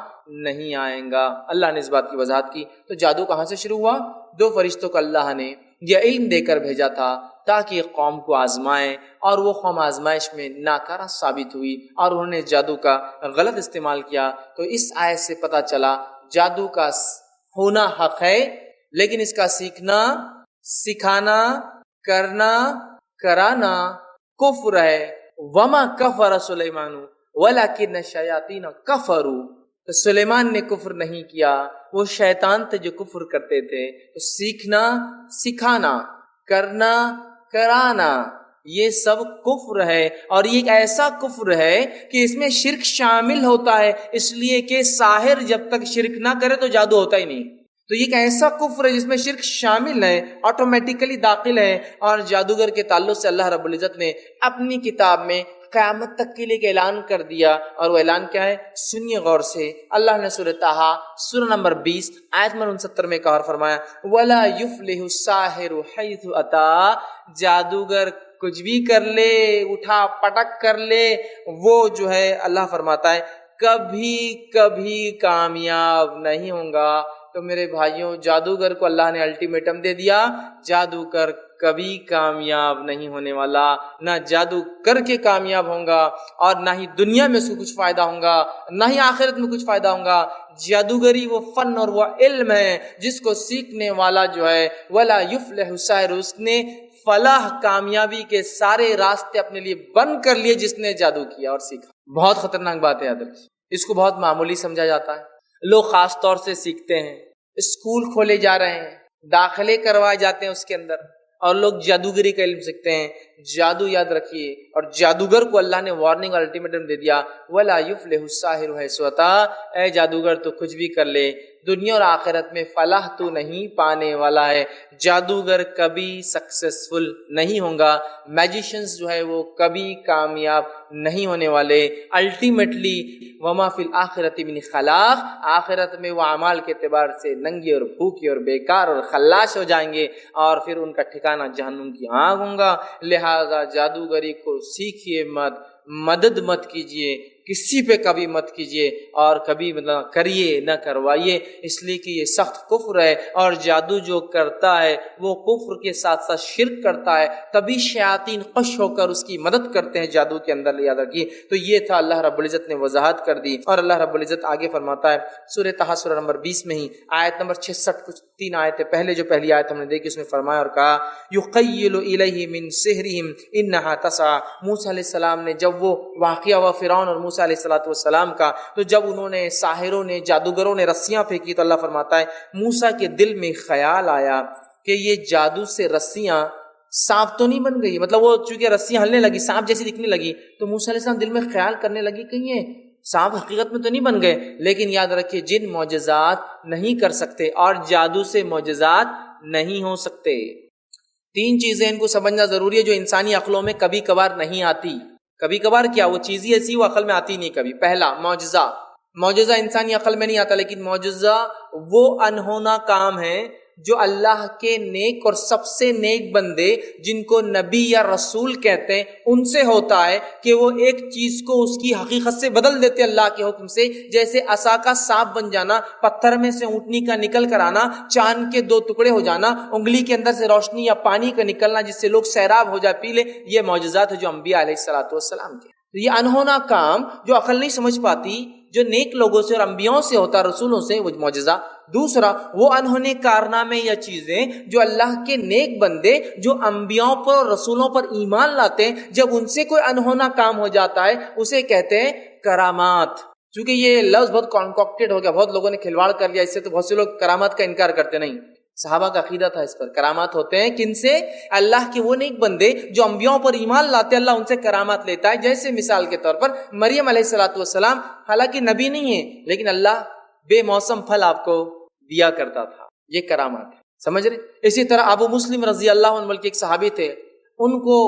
نہیں آئیں گا. اللہ نے اس بات کی وضاحت کی. تو جادو کہاں سے شروع ہوا؟ 2 فرشتوں کو اللہ نے یہ علم دے کر بھیجا تھا تاکہ ایک قوم کو آزمائیں، اور وہ قوم آزمائش میں ناکارہ ثابت ہوئی اور انہوں نے جادو کا غلط استعمال کیا. تو اس آیت سے پتہ چلا جادو کا ہونا حق ہے، لیکن اس کا سیکھنا، سکھانا، کرنا، کرانا کفر ہے. وما کفر سلیمان ولکن الشیاطین کفروا. تو سلیمان نے کفر نہیں کیا، وہ شیطان تھے جو کفر کرتے تھے. تو سیکھنا، سکھانا، کرنا، کرانا یہ سب کفر ہے، اور یہ ایک ایسا کفر ہے کہ اس میں شرک شامل ہوتا ہے. اس لیے کہ ساحر جب تک شرک نہ کرے تو جادو ہوتا ہی نہیں. تو یہ ایک ایسا کفر ہے جس میں شرک شامل ہے، آٹومیٹیکلی داخل ہے. اور جادوگر کے تعلق سے اللہ رب العزت نے اپنی کتاب میں قیامت تک کے لیے ایک اعلان کر دیا، اور وہ اعلان کیا ہے؟ سنیے غور سے، اللہ نے سورہ طٰہٰ سورہ نمبر 20 آیت نمبر 69 میں کہا اور فرمایا وَلَا يُفْلِحُ السَّاحِرُ حَيْثُ أَتَىٰ، جادوگر کچھ بھی کر لے، اٹھا پٹک کر لے، وہ جو ہے اللہ فرماتا ہے کبھی کبھی کامیاب نہیں ہوں گا۔ تو میرے بھائیوں، جادوگر کو اللہ نے الٹیمیٹم دے دیا، جادوگر کبھی کامیاب نہیں ہونے والا، نہ جادو کر کے کامیاب ہوں گا، اور نہ ہی دنیا میں اس کو کچھ فائدہ ہوں گا، نہ ہی آخرت میں کچھ فائدہ ہوں گا۔ جادوگری وہ فن اور وہ علم ہے جس کو سیکھنے والا جو ہے ولا یفلح الساحر، اس نے فلاح کامیابی کے سارے راستے اپنے لیے بند کر لیے جس نے جادو کیا اور سیکھا۔ بہت خطرناک بات ہے یاد رکھیے، اس کو بہت معمولی سمجھا جاتا ہے۔ لوگ خاص طور سے سیکھتے ہیں، اسکول کھولے جا رہے ہیں، داخلے کروائے جاتے ہیں اس کے اندر، اور لوگ جادوگری کا علم سیکھتے ہیں۔ جادو یاد رکھیے، اور جادوگر کو اللہ نے وارننگ اور الٹیمیٹم دے دیا وَلَا يُفْلِحُ السَّاحِرُ حَيْثُ أَتَىٰ، اے جادوگر تو کچھ بھی کر لے، دنیا اور آخرت میں فلاح تو نہیں پانے والا ہے۔ جادوگر کبھی سکسیسفل نہیں ہوں گا، میجیشنز جو ہے وہ کبھی کامیاب نہیں ہونے والے۔ الٹیمیٹلی وما فی الآخرۃ من خلاق، آخرت میں وہ اعمال کے اعتبار سے ننگے اور بھوکے اور بیکار اور خلاش ہو جائیں گے، اور پھر ان کا ٹھکانہ جہنم کی آگ ہوگا۔ لہذا جادوگری کو سیکھیے مت، مدد مت کیجیے، کسی پہ کبھی مت کیجیے، اور کبھی کریے نہ کروائیے، اس لیے کہ یہ سخت کفر ہے، اور جادو جو کرتا ہے وہ کفر کے ساتھ ساتھ شرک کرتا ہے، تبھی شیاطین خوش ہو کر اس کی مدد کرتے ہیں جادو کے اندر، یاد رکھیے۔ تو یہ تھا، اللہ رب العزت نے وضاحت کر دی، اور اللہ رب العزت آگے فرماتا ہے سورہ طٰہٰ سورہ نمبر 20 میں ہی آیت نمبر 66، کچھ 3 آیتیں پہلے جو پہلی آیت ہم نے دیکھی اس میں فرمایا اور کہا یُخَيِّلُ إِلَيْهِ مِن سِحْرِهِمْ إِنَّهَا تَسْعَىٰ۔ موسیٰ علیہ السلام نے جب وہ واقعہ ہوا فرعون اور موسیٰ علیہ السلام کا، تو جب انہوں نے ساحروں نے جادوگروں نے رسیاں پھینکی تو اللہ فرماتا ہے موسیٰ کے دل میں خیال آیا کہ یہ جادو سے رسیاں سانپ تو نہیں بن گئی، مطلب وہ چونکہ رسیاں ہلنے لگی، سانپ جیسی دکھنے لگی، تو موسیٰ علیہ السلام دل میں خیال کرنے لگی کہ یہ سانپ حقیقت میں تو نہیں بن گئے۔ لیکن یاد رکھیے جن معجزات نہیں کر سکتے اور جادو سے معجزات نہیں ہو سکتے۔ 3 چیزیں ان کو سمجھنا ضروری ہے جو انسانی عقلوں میں کبھی کبھار نہیں آتی۔ کبھی کبھار کیا، وہ چیز ہی ایسی وہ عقل میں آتی نہیں کبھی۔ پہلا، معجزہ۔ معجزہ انسانی عقل میں نہیں آتا، لیکن معجزہ وہ انہونا کام ہے جو اللہ کے نیک اور سب سے نیک بندے جن کو نبی یا رسول کہتے ہیں ان سے ہوتا ہے، کہ وہ ایک چیز کو اس کی حقیقت سے بدل دیتے اللہ کے حکم سے، جیسے عصا کا سانپ بن جانا، پتھر میں سے اونٹنی کا نکل کر آنا، چاند کے 2 ٹکڑے ہو جانا، انگلی کے اندر سے روشنی یا پانی کا نکلنا جس سے لوگ سیراب ہو جائے پی لے، یہ معجزات ہے جو انبیاء علیہ السلام کے۔ یہ انہونا کام جو عقل نہیں سمجھ پاتی، جو نیک لوگوں سے اور انبیاؤں سے ہوتا، رسولوں سے، وہ معجزہ۔ دوسرا، وہ انہونے کارنامے یا چیزیں جو اللہ کے نیک بندے جو انبیاؤں پر اور رسولوں پر ایمان لاتے ہیں، جب ان سے کوئی انہونا کام ہو جاتا ہے اسے کہتے ہیں کرامات۔ چونکہ یہ لفظ بہت کانکوکٹڈ ہو گیا، بہت لوگوں نے کھلواڑ کر لیا اس سے، تو بہت سے لوگ کرامات کا انکار کرتے نہیں۔ صحابہ کا عقیدہ تھا اس پر، کرامات ہوتے ہیں کن سے؟ اللہ کے وہ نیک بندے جو انبیاءوں پر ایمان لاتے، اللہ ان سے کرامات لیتا ہے۔ جیسے مثال کے طور پر مریم علیہ السلام حالانکہ نبی نہیں ہے، لیکن اللہ بے موسم پھل آپ کو دیا کرتا تھا، یہ کرامات ہے، سمجھ رہے؟ اسی طرح ابو مسلم رضی اللہ عنہ بلکہ ایک صحابی تھے، ان کو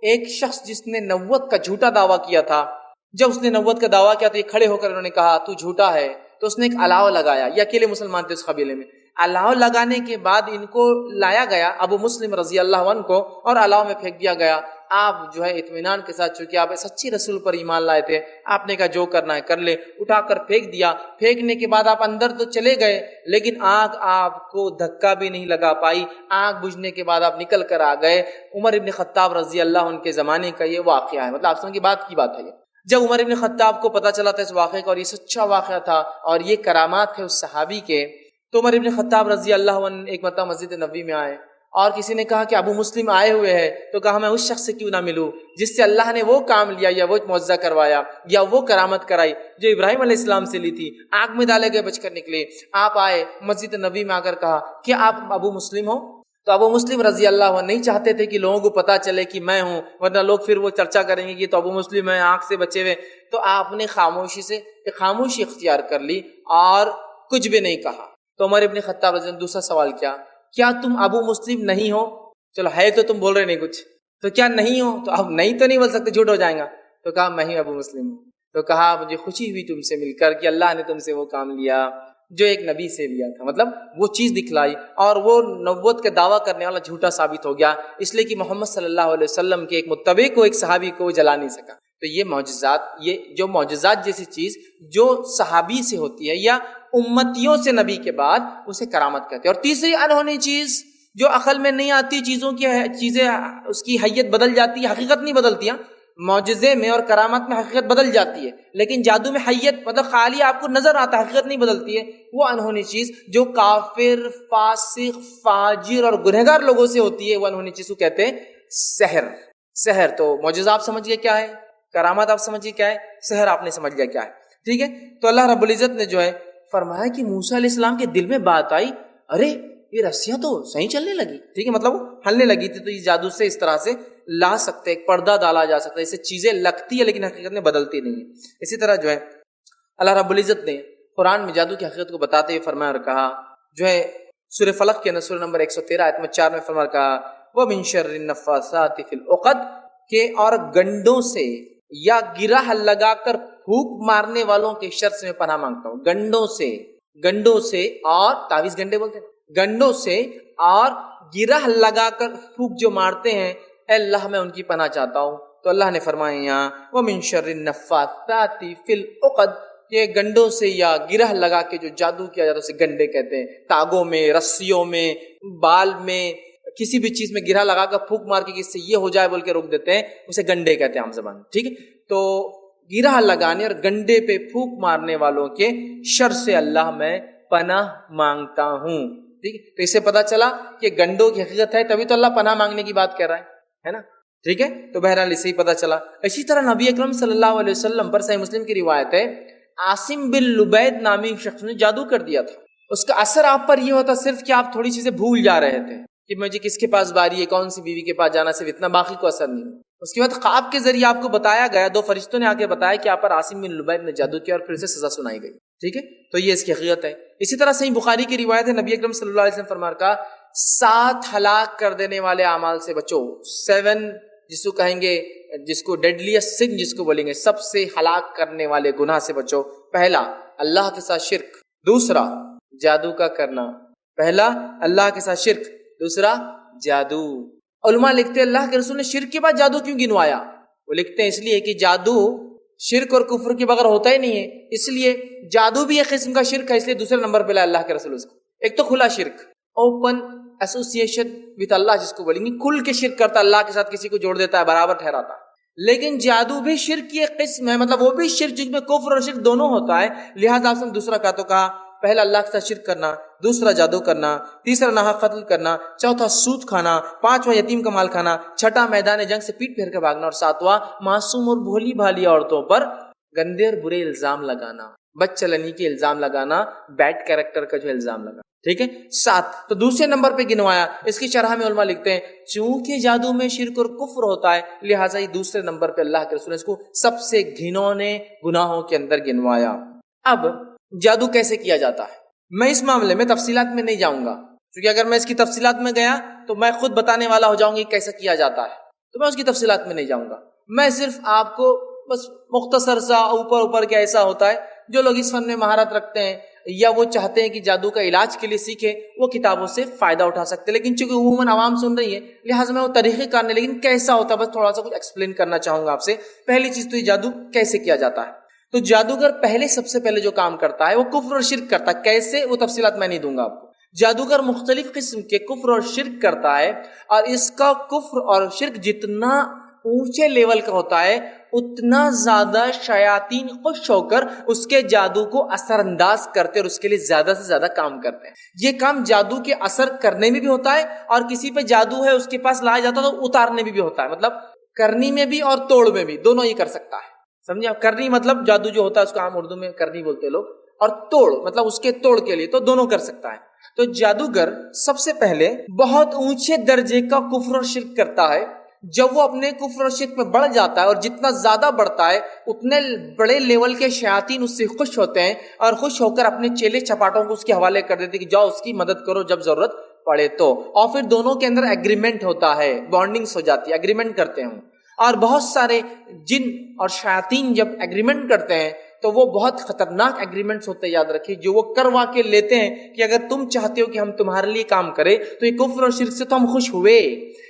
ایک شخص جس نے نبوت کا جھوٹا دعویٰ کیا تھا، جب اس نے نبوت کا دعویٰ کیا تو یہ کھڑے ہو کر انہوں نے کہا تو جھوٹا ہے، تو اس نے ایک الاؤ لگایا، یہ اکیلے مسلمان تھے اس قبیلے میں۔ الاؤ لگانے کے بعد ان کو لایا گیا ابو مسلم رضی اللہ عنہ کو، اور الاؤ میں پھینک دیا گیا۔ آپ جو ہے اطمینان کے ساتھ، چونکہ آپ سچی رسول پر ایمان لائے تھے، آپ نے کہا جو کرنا ہے کر لے، اٹھا کر پھینک دیا۔ پھینکنے کے بعد آپ اندر تو چلے گئے، لیکن آگ آپ کو دھکا بھی نہیں لگا پائی، آگ بجھنے کے بعد آپ نکل کر آ گئے۔ عمر ابن خطاب رضی اللہ عنہ کے زمانے کا یہ واقعہ ہے، مطلب آپ سمجھ کی بات ہے یہ۔ جب عمر ابن خطاب کو پتا چلا تھا اس واقعے کا، اور یہ سچا واقعہ تھا اور یہ کرامات تھے اس صحابی کے، تو عمر ابن خطاب رضی اللہ عنہ ایک مرتبہ مسجد نبوی میں آئے، اور کسی نے کہا کہ ابو مسلم آئے ہوئے ہیں، تو کہا میں اس شخص سے کیوں نہ ملوں جس سے اللہ نے وہ کام لیا یا وہ معجزہ کروایا یا وہ کرامت کرائی جو ابراہیم علیہ السلام سے لی تھی، آگ میں ڈالے گئے بچ کر نکلے۔ آپ آئے مسجد نبوی میں آ کر کہا کہ آپ ابو مسلم ہو؟ تو ابو مسلم رضی اللہ عنہ نہیں چاہتے تھے کہ لوگوں کو پتا چلے کہ میں ہوں، ورنہ لوگ پھر وہ چرچا کریں گے کہ تو ابو مسلم ہے، آنکھ سے بچے ہوئے۔ تو آپ نے خاموشی اختیار کر لی اور کچھ بھی نہیں کہا۔ تو عمر ابن خطاب رضی اللہ عنہ دوسرا سوال کیا تم ابو مسلم نہیں ہو؟ چلو ہے تو تم بول رہے نہیں کچھ، تو کیا نہیں ہو؟ تو اب نہیں تو نہیں بول سکتے، جھوٹ ہو جائیں گا۔ تو کہا میں ہی ابو مسلم ہوں. تو کہا مجھے خوشی ہوئی تم سے مل کر کہ اللہ نے تم سے وہ کام لیا جو ایک نبی سے لیا تھا. مطلب وہ چیز دکھلائی اور وہ نبوت کا دعویٰ کرنے والا جھوٹا ثابت ہو گیا، اس لیے کہ محمد صلی اللہ علیہ وسلم کے ایک متبع کو، ایک صحابی کو وہ جلا نہیں سکا. تو یہ معجزات، یہ جو معجزات جیسی چیز جو صحابی سے ہوتی ہے یا امتیوں سے نبی کے بعد، اسے کرامت کہتے ہیں. اور تیسری انہونی چیز جو عقل میں نہیں آتی، چیزوں کی چیزیں اس کی حیت بدل جاتی ہے، حقیقت نہیں بدلتی. معجزے میں اور کرامت میں حقیقت بدل جاتی ہے، لیکن جادو میں حیت مطلب خالی آپ کو نظر آتا ہے، حقیقت نہیں بدلتی ہے. وہ انہونی چیز جو کافر، فاسق، فاجر اور گنہگار لوگوں سے ہوتی ہے، وہ انہونی چیز کو کہتے ہیں سحر. سحر تو معجزہ آپ سمجھ گئے کیا ہے، کرامت آپ سمجھ گئے کیا ہے، سحر آپ نے سمجھ گیا کیا ہے. ٹھیک ہے. تو اللہ رب العزت نے جو ہے فرمایا کہ موسیٰ علیہ السلام کے دل میں بات آئی، ارے یہ رسیاں تو صحیح چلنے لگی. ٹھیک ہے، مطلب ہلنے لگی تھی. تو یہ جادو سے اس طرح سے لا سکتے، ایک پردہ ڈالا جا سکتا ہے، اس سے چیزیں لگتی ہے لیکن حقیقت میں بدلتی نہیں ہے. اسی طرح جو ہے اللہ رب العزت نے قرآن میں جادو کی حقیقت کو بتاتے ہوئے فرمایا اور کہا جو ہے سورہ فلق کے اندر سورہ نمبر 113 آیت نمبر 4 میں فرمایا اور کہا وَمِن شَرِّ النَّفَّاثَاتِ فِي الْعُقَدِ، کہ اور گنڈوں سے یا گرہ لگا کر پھونک مارنے والوں کے شر سے میں پناہ مانگتا ہوں. گنڈوں سے اور تعویذ گنڈے بولتے ہیں، گنڈوں سے اور گرہ لگا کر پھونک جو مارتے ہیں، اے اللہ میں ان کی پناہ چاہتا ہوں. تو اللہ نے فرمایا یہاں وَمِن شَرِّ النَّفَّاثَاتِ فِي الْعُقَدِ، یہ گنڈوں سے یا گرہ لگا کے جو جادو کیا جاتا ہے اسے گنڈے کہتے ہیں. تاگوں میں، رسیوں میں، بال میں، کسی بھی چیز میں گرہ لگا کر پھونک مار کے اس سے یہ ہو جائے بول کے روک دیتے ہیں، اسے گنڈے کہتے ہیں عام زبان میں. ٹھیک ہے. تو گرہ لگانے اور گنڈے پہ پھونک مارنے والوں کے شر سے اللہ میں پناہ مانگتا ہوں. ٹھیک ہے. تو اس سے پتا چلا کہ گنڈوں کی حقیقت ہے، تبھی تو اللہ پناہ مانگنے کی بات کر رہا ہے نا. ٹھیک ہے. تو بہرحال اسے ہی پتا چلا. اسی طرح نبی اکرم صلی اللہ علیہ وسلم پر صحیح مسلم کی روایت ہے، عاصم بن لبید نامی شخص نے جادو کر دیا تھا. اس کا اثر آپ پر یہ ہوتا صرف کہ آپ تھوڑی چیزیں بھول جا رہے تھے کہ مجھے کس کے پاس باری ہے، کون سی بیوی کے پاس جانا، صرف اتنا، باقی کو اثر نہیں. اس کے بعد خواب کے ذریعے آپ کو بتایا گیا، دو فرشتوں نے آ کے بتایا کہ آپ پر عاصم بن لبید نے جادو کیا اور پھر اسے سزا سنائی گئی. ٹھیک ہے. تو یہ اس کی حقیقت ہے. اسی طرح صحیح بخاری کی روایت ہے، نبی اکرم صلی اللہ علیہ وسلم فرمایا کا 7 ہلاک کر دینے والے اعمال سے بچو. 7 جس کو کہیں گے، جس کو ڈیڈلیسٹ سن جس کو بولیں گے، سب سے ہلاک کرنے والے گناہ سے بچو. پہلا اللہ کے ساتھ شرک، دوسرا جادو کا کرنا. پہلا اللہ کے ساتھ شرک، دوسرا جادو. علماء لکھتے ہیں اللہ کے رسول نے شرک کے بعد جادو کیوں گنوایا؟ وہ لکھتے ہیں اس لیے کہ جادو شرک اور کفر کے بغیر ہوتا ہی نہیں ہے، اس لیے جادو بھی ایک قسم کا شرک ہے، اس لیے دوسرے نمبر پہ لایا اللہ کے رسول اس کو. ایک تو کھلا شرک، اوپن ایسوسیشن وتھ اللہ جس کو بولیں گے، کھل کے شرک کرتا، اللہ کے ساتھ کسی کو جوڑ دیتا ہے، برابر ٹھہراتا. لیکن جادو بھی شرک کی ایک قسم ہے، مطلب وہ بھی شرک جس میں کفر اور شرک دونوں ہوتا ہے. لہٰذا آپ نے دوسرا کہا تو کہا پہلا اللہ کے ساتھ شرک کرنا، دوسرا جادو کرنا، تیسرا ناحق قتل کرنا، چوتھا سود کھانا، پانچواں یتیم کا مال کھانا، چھٹا میدان جنگ سے پیٹ پھیر کے بھاگنا، اور ساتواں معصوم اور بھولی بھالی عورتوں پر گندے اور برے الزام لگانا، بدچلنی کے الزام لگانا، بیڈ کیریکٹر کا جو الزام لگانا. ٹھیک ہے. 7 تو دوسرے نمبر پہ گنوایا. اس کی شرح میں علماء لکھتے ہیں چونکہ جادو میں شرک اور کفر ہوتا ہے، لہٰذا یہ دوسرے نمبر پہ اللہ کے رسول نے اس کو سب سے گھنونے گناہوں کے اندر گنوایا. اب جادو کیسے کیا جاتا ہے، میں اس معاملے میں تفصیلات میں نہیں جاؤں گا، کیونکہ اگر میں اس کی تفصیلات میں گیا تو میں خود بتانے والا ہو جاؤں گی کیسے کیا جاتا ہے، تو میں اس کی تفصیلات میں نہیں جاؤں گا. میں صرف آپ کو بس مختصر سا اوپر کیا ایسا ہوتا ہے، جو لوگ اس فن میں مہارت رکھتے ہیں یا وہ چاہتے ہیں کہ جادو کا علاج کے لیے سیکھیں، وہ کتابوں سے فائدہ اٹھا سکتے ہیں. لیکن چونکہ عموماً عوام سن رہی ہے لہٰذا میں وہ طریقے کار نہیں، لیکن کیسا ہوتا ہے بس تھوڑا سا کچھ ایکسپلین کرنا چاہوں گا آپ سے. پہلی چیز تو یہ جادو کیسے کیا جاتا ہے. تو جادوگر سب سے پہلے جو کام کرتا ہے وہ کفر اور شرک کرتا ہے. کیسے، وہ تفصیلات میں نہیں دوں گا آپ کو. جادوگر مختلف قسم کے کفر اور شرک کرتا ہے، اور اس کا کفر اور شرک جتنا اونچے لیول کا ہوتا ہے اتنا زیادہ شیاطین خوش ہو کر اس کے جادو کو اثر انداز کرتے اور اس کے لیے زیادہ سے زیادہ کام کرتے ہیں. یہ کام جادو کے اثر کرنے میں بھی ہوتا ہے، اور کسی پہ جادو ہے اس کے پاس لایا جاتا ہے تو اتارنے میں بھی ہوتا ہے. مطلب کرنی میں بھی اور توڑ میں بھی، دونوں ہی کر سکتا ہے. سمجھے آپ؟ کرنی مطلب جادو جو ہوتا ہے اس کو عام اردو میں کرنی بولتے لوگ، اور توڑ مطلب اس کے توڑ کے لیے، تو دونوں کر سکتا ہے. تو جادوگر سب سے پہلے بہت اونچے درجے کا کفر اور شرک کرتا ہے. جب وہ اپنے کفر اور شرک میں بڑھ جاتا ہے، اور جتنا زیادہ بڑھتا ہے اتنے بڑے لیول کے شیاطین اس سے خوش ہوتے ہیں، اور خوش ہو کر اپنے چیلے چپاٹوں کو اس کے حوالے کر دیتے کہ جاؤ اس کی مدد کرو جب ضرورت پڑے تو. اور پھر دونوں کے اندر ایگریمنٹ ہوتا ہے، بانڈنگز ہو جاتی ہے، ایگریمنٹ کرتے ہیں. اور بہت سارے جن اور شیاطین جب ایگریمنٹ کرتے ہیں تو وہ بہت خطرناک ایگریمنٹس ہوتے ہیں، یاد رکھیے، جو وہ کروا کے لیتے ہیں کہ اگر تم چاہتے ہو کہ ہم تمہارے لیے کام کریں تو یہ کفر اور شرک سے تو ہم خوش ہوئے،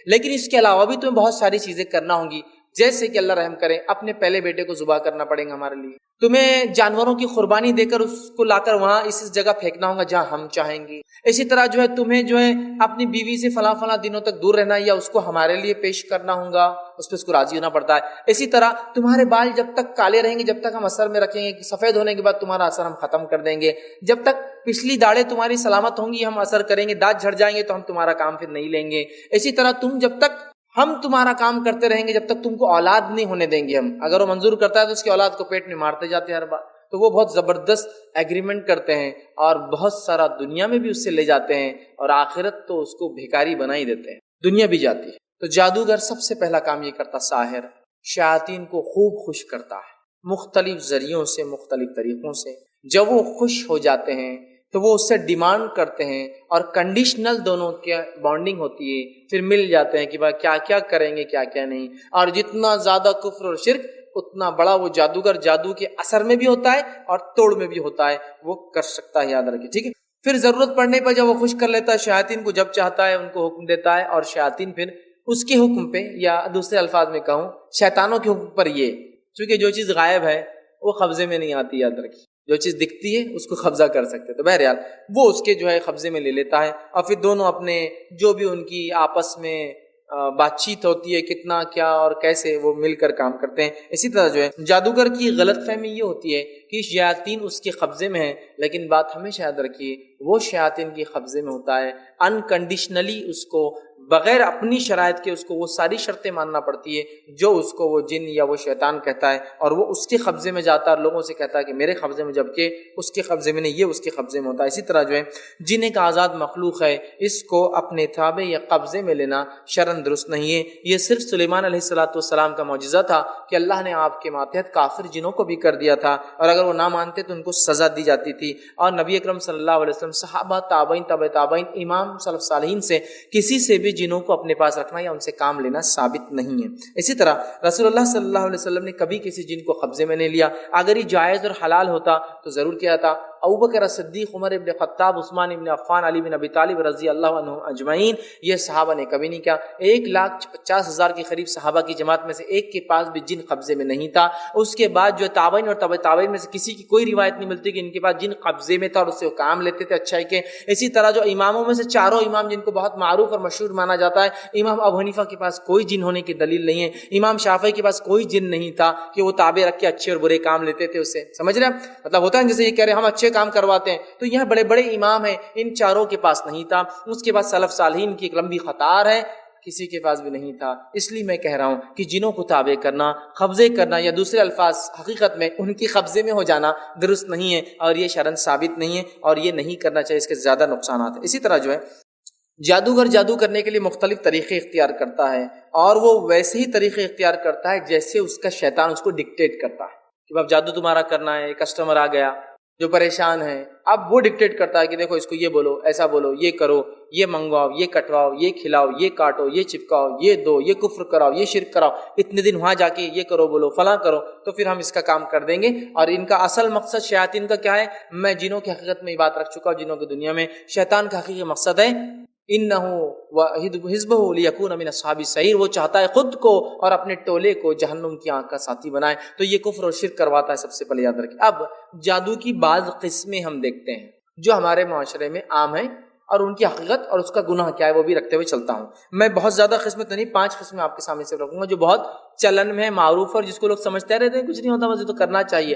لیکن اس کے علاوہ بھی تمہیں بہت ساری چیزیں کرنا ہوں گی، جیسے کہ اللہ رحم کرے اپنے پہلے بیٹے کو ذبح کرنا پڑے گا ہمارے لیے، تمہیں جانوروں کی قربانی دے کر اس کو لا کر وہاں اس جگہ پھینکنا ہوگا جہاں ہم چاہیں گے، اسی طرح جو ہے تمہیں جو ہے اپنی بیوی سے فلاں فلاں دنوں تک دور رہنا یا اس کو ہمارے لیے پیش کرنا ہوگا، اس پہ اس کو راضی ہونا پڑتا ہے، اسی طرح تمہارے بال جب تک کالے رہیں گے، جب تک ہم اثر میں رکھیں گے، سفید ہونے کے بعد تمہارا اثر ہم ختم کر دیں گے، جب تک پچھلی داڑھیں تمہاری سلامت ہوں گی ہم اثر کریں گے، دانت جھڑ جائیں گے تو ہم تمہارا کام پھر نہیں لیں گے، اسی طرح تم جب تک ہم تمہارا کام کرتے رہیں گے جب تک تم کو اولاد نہیں ہونے دیں گے ہم، اگر وہ منظور کرتا ہے تو اس کی اولاد کو پیٹ میں مارتے جاتے ہیں ہر بار، تو وہ بہت زبردست ایگریمنٹ کرتے ہیں اور بہت سارا دنیا میں بھی اس سے لے جاتے ہیں اور آخرت تو اس کو بھیکاری بنا ہی دیتے ہیں، دنیا بھی جاتی ہے۔ تو جادوگر سب سے پہلا کام یہ کرتا، ساحر شیاطین کو خوب خوش کرتا ہے مختلف ذریعوں سے، مختلف طریقوں سے، جب وہ خوش ہو جاتے ہیں تو وہ اس سے ڈیمانڈ کرتے ہیں اور کنڈیشنل دونوں کی بانڈنگ ہوتی ہے، پھر مل جاتے ہیں کہ بھائی کیا کیا کریں گے کیا کیا نہیں، اور جتنا زیادہ کفر اور شرک اتنا بڑا وہ جادوگر جادو کے اثر میں بھی ہوتا ہے اور توڑ میں بھی ہوتا ہے، وہ کر سکتا ہے، یاد رکھیں، ٹھیک ہے۔ پھر ضرورت پڑنے پر جب وہ خوش کر لیتا ہے شیاطین کو، جب چاہتا ہے ان کو حکم دیتا ہے، اور شیاطین پھر اس کے حکم پہ، یا دوسرے الفاظ میں کہوں شیطانوں کے حکم پر، یہ چونکہ جو چیز غائب ہے وہ قبضے میں نہیں آتی، یاد رکھیے، جو چیز دکھتی ہے اس کو قبضہ کر سکتے، تو بہرحال وہ اس کے جو ہے قبضے میں لے لیتا ہے، اور پھر دونوں اپنے جو بھی ان کی آپس میں بات چیت ہوتی ہے، کتنا کیا اور کیسے وہ مل کر کام کرتے ہیں۔ اسی طرح جو ہے جادوگر کی غلط فہمی یہ ہوتی ہے کہ شیاطین اس کے قبضے میں ہیں، لیکن بات ہمیشہ یاد رکھیے وہ شیاطین کے قبضے میں ہوتا ہے انکنڈیشنلی، اس کو بغیر اپنی شرائط کے اس کو وہ ساری شرطیں ماننا پڑتی ہے جو اس کو وہ جن یا وہ شیطان کہتا ہے، اور وہ اس کے قبضے میں جاتا ہے اور لوگوں سے کہتا ہے کہ میرے قبضے میں، جبکہ اس کے قبضے میں نہیں، یہ اس کے قبضے میں ہوتا ہے۔ اسی طرح جو ہے جن ایک آزاد مخلوق ہے، اس کو اپنے تابع یا قبضے میں لینا شرعاً درست نہیں ہے۔ یہ صرف سلیمان علیہ السلام کا معجزہ تھا کہ اللہ نے آپ کے ماتحت کافر جنوں کو بھی کر دیا تھا، اور اگر وہ نہ مانتے تو ان کو سزا دی جاتی تھی، اور نبی اکرم صلی اللہ علیہ وسلم، صحابہ، تابعین، تبع تابعین، امام سلف صالحین سے کسی سے بھی جنوں کو اپنے پاس رکھنا یا ان سے کام لینا ثابت نہیں ہے۔ اسی طرح رسول اللہ صلی اللہ علیہ وسلم نے کبھی کسی جن کو قبضے میں نہیں لیا، اگر یہ جائز اور حلال ہوتا تو ضرور کیا تھا۔ ابوبکر صدیق، عمر ابن خطاب، عثمان ابن عفان، علی بن ابی طالب رضی اللہ عنہ اجمعین، یہ صحابہ نے کبھی نہیں کیا۔ 1,50,000 کے قریب صحابہ کی جماعت میں سے ایک کے پاس بھی جن قبضے میں نہیں تھا۔ اس کے بعد جو تابعین اور تبع تابعین میں سے کسی کی کوئی روایت نہیں ملتی کہ ان کے پاس جن قبضے میں تھا اور اس سے وہ کام لیتے تھے اچھائی کے۔ اسی طرح جو اماموں میں سے چاروں امام جن کو بہت معروف اور مشہور مانا جاتا ہے، امام ابو حنیفہ کے پاس کوئی جن ہونے کی دلیل نہیں ہے، امام شافعی کے پاس کوئی جن نہیں تھا کہ وہ تابع رکھ کے اچھے اور برے کام لیتے تھے اس سے، سمجھ رہے ہیں؟ مطلب ہوتا ہے جیسے یہ کہہ رہے ہیں ہم اچھے کام کرواتے ہیں، تو یہاں بڑے بڑے امام ہیں، ان چاروں کے پاس نہیں تھا۔ اس کے بعد سلف صالحین کی ایک لمبی قطار ہے، کسی کے پاس بھی نہیں تھا۔ اس لیے میں کہہ رہا ہوں کہ جنوں کو تابع کرنا، قبضے کرنا، یا دوسرے الفاظ حقیقت میں ان کی قبضے میں ہو جانا درست نہیں ہے، اور یہ شرعاً ثابت نہیں ہے، اور یہ نہیں کرنا چاہیے، اس کے زیادہ نقصانات ہیں۔ اسی طرح جو ہے جادوگر جادو کرنے کے لیے مختلف طریقے اختیار کرتا ہے، اور وہ ویسے ہی طریقے اختیار کرتا ہے جیسے اس کا شیطان اس کو ڈکٹیٹ کرتا ہے کہ اب جادو تمہارا کرنا ہے، کسٹمر آ گیا جو پریشان ہے، اب وہ ڈکٹیٹ کرتا ہے کہ دیکھو اس کو یہ بولو، ایسا بولو، یہ کرو، یہ منگواؤ، یہ کٹواؤ، یہ کھلاؤ، یہ کاٹو، یہ چپکاؤ، یہ دو، یہ کفر کراؤ، یہ شرک کراؤ، اتنے دن وہاں جا کے یہ کرو، بولو فلاں کرو، تو پھر ہم اس کا کام کر دیں گے۔ اور ان کا اصل مقصد شیاطین کا کیا ہے؟ میں جنوں کی حقیقت میں یہ بات رکھ چکا ہوں، جنوں کی دنیا میں شیطان کا حقیقی مقصد ہے انہو وحزبہ لیکون من اصحاب السعیر، وہ چاہتا ہے خود کو اور اپنے ٹولے کو جہنم کی آنکھ کا ساتھی بنائے، تو یہ کفر اور شرک کرواتا ہے، سب سے پہلے یاد رکھیں۔ اب جادو کی بعض قسمیں ہم دیکھتے ہیں جو ہمارے معاشرے میں عام ہیں، اور ان کی حقیقت اور اس کا گناہ کیا ہے وہ بھی رکھتے ہوئے چلتا ہوں۔ میں بہت زیادہ قسمیں تو نہیں، 5 قسمیں آپ کے سامنے سے رکھوں گا جو بہت چلن میں ہے، معروف، اور جس کو لوگ سمجھتے رہتے ہیں کچھ نہیں ہوتا، بس یہ تو کرنا چاہیے،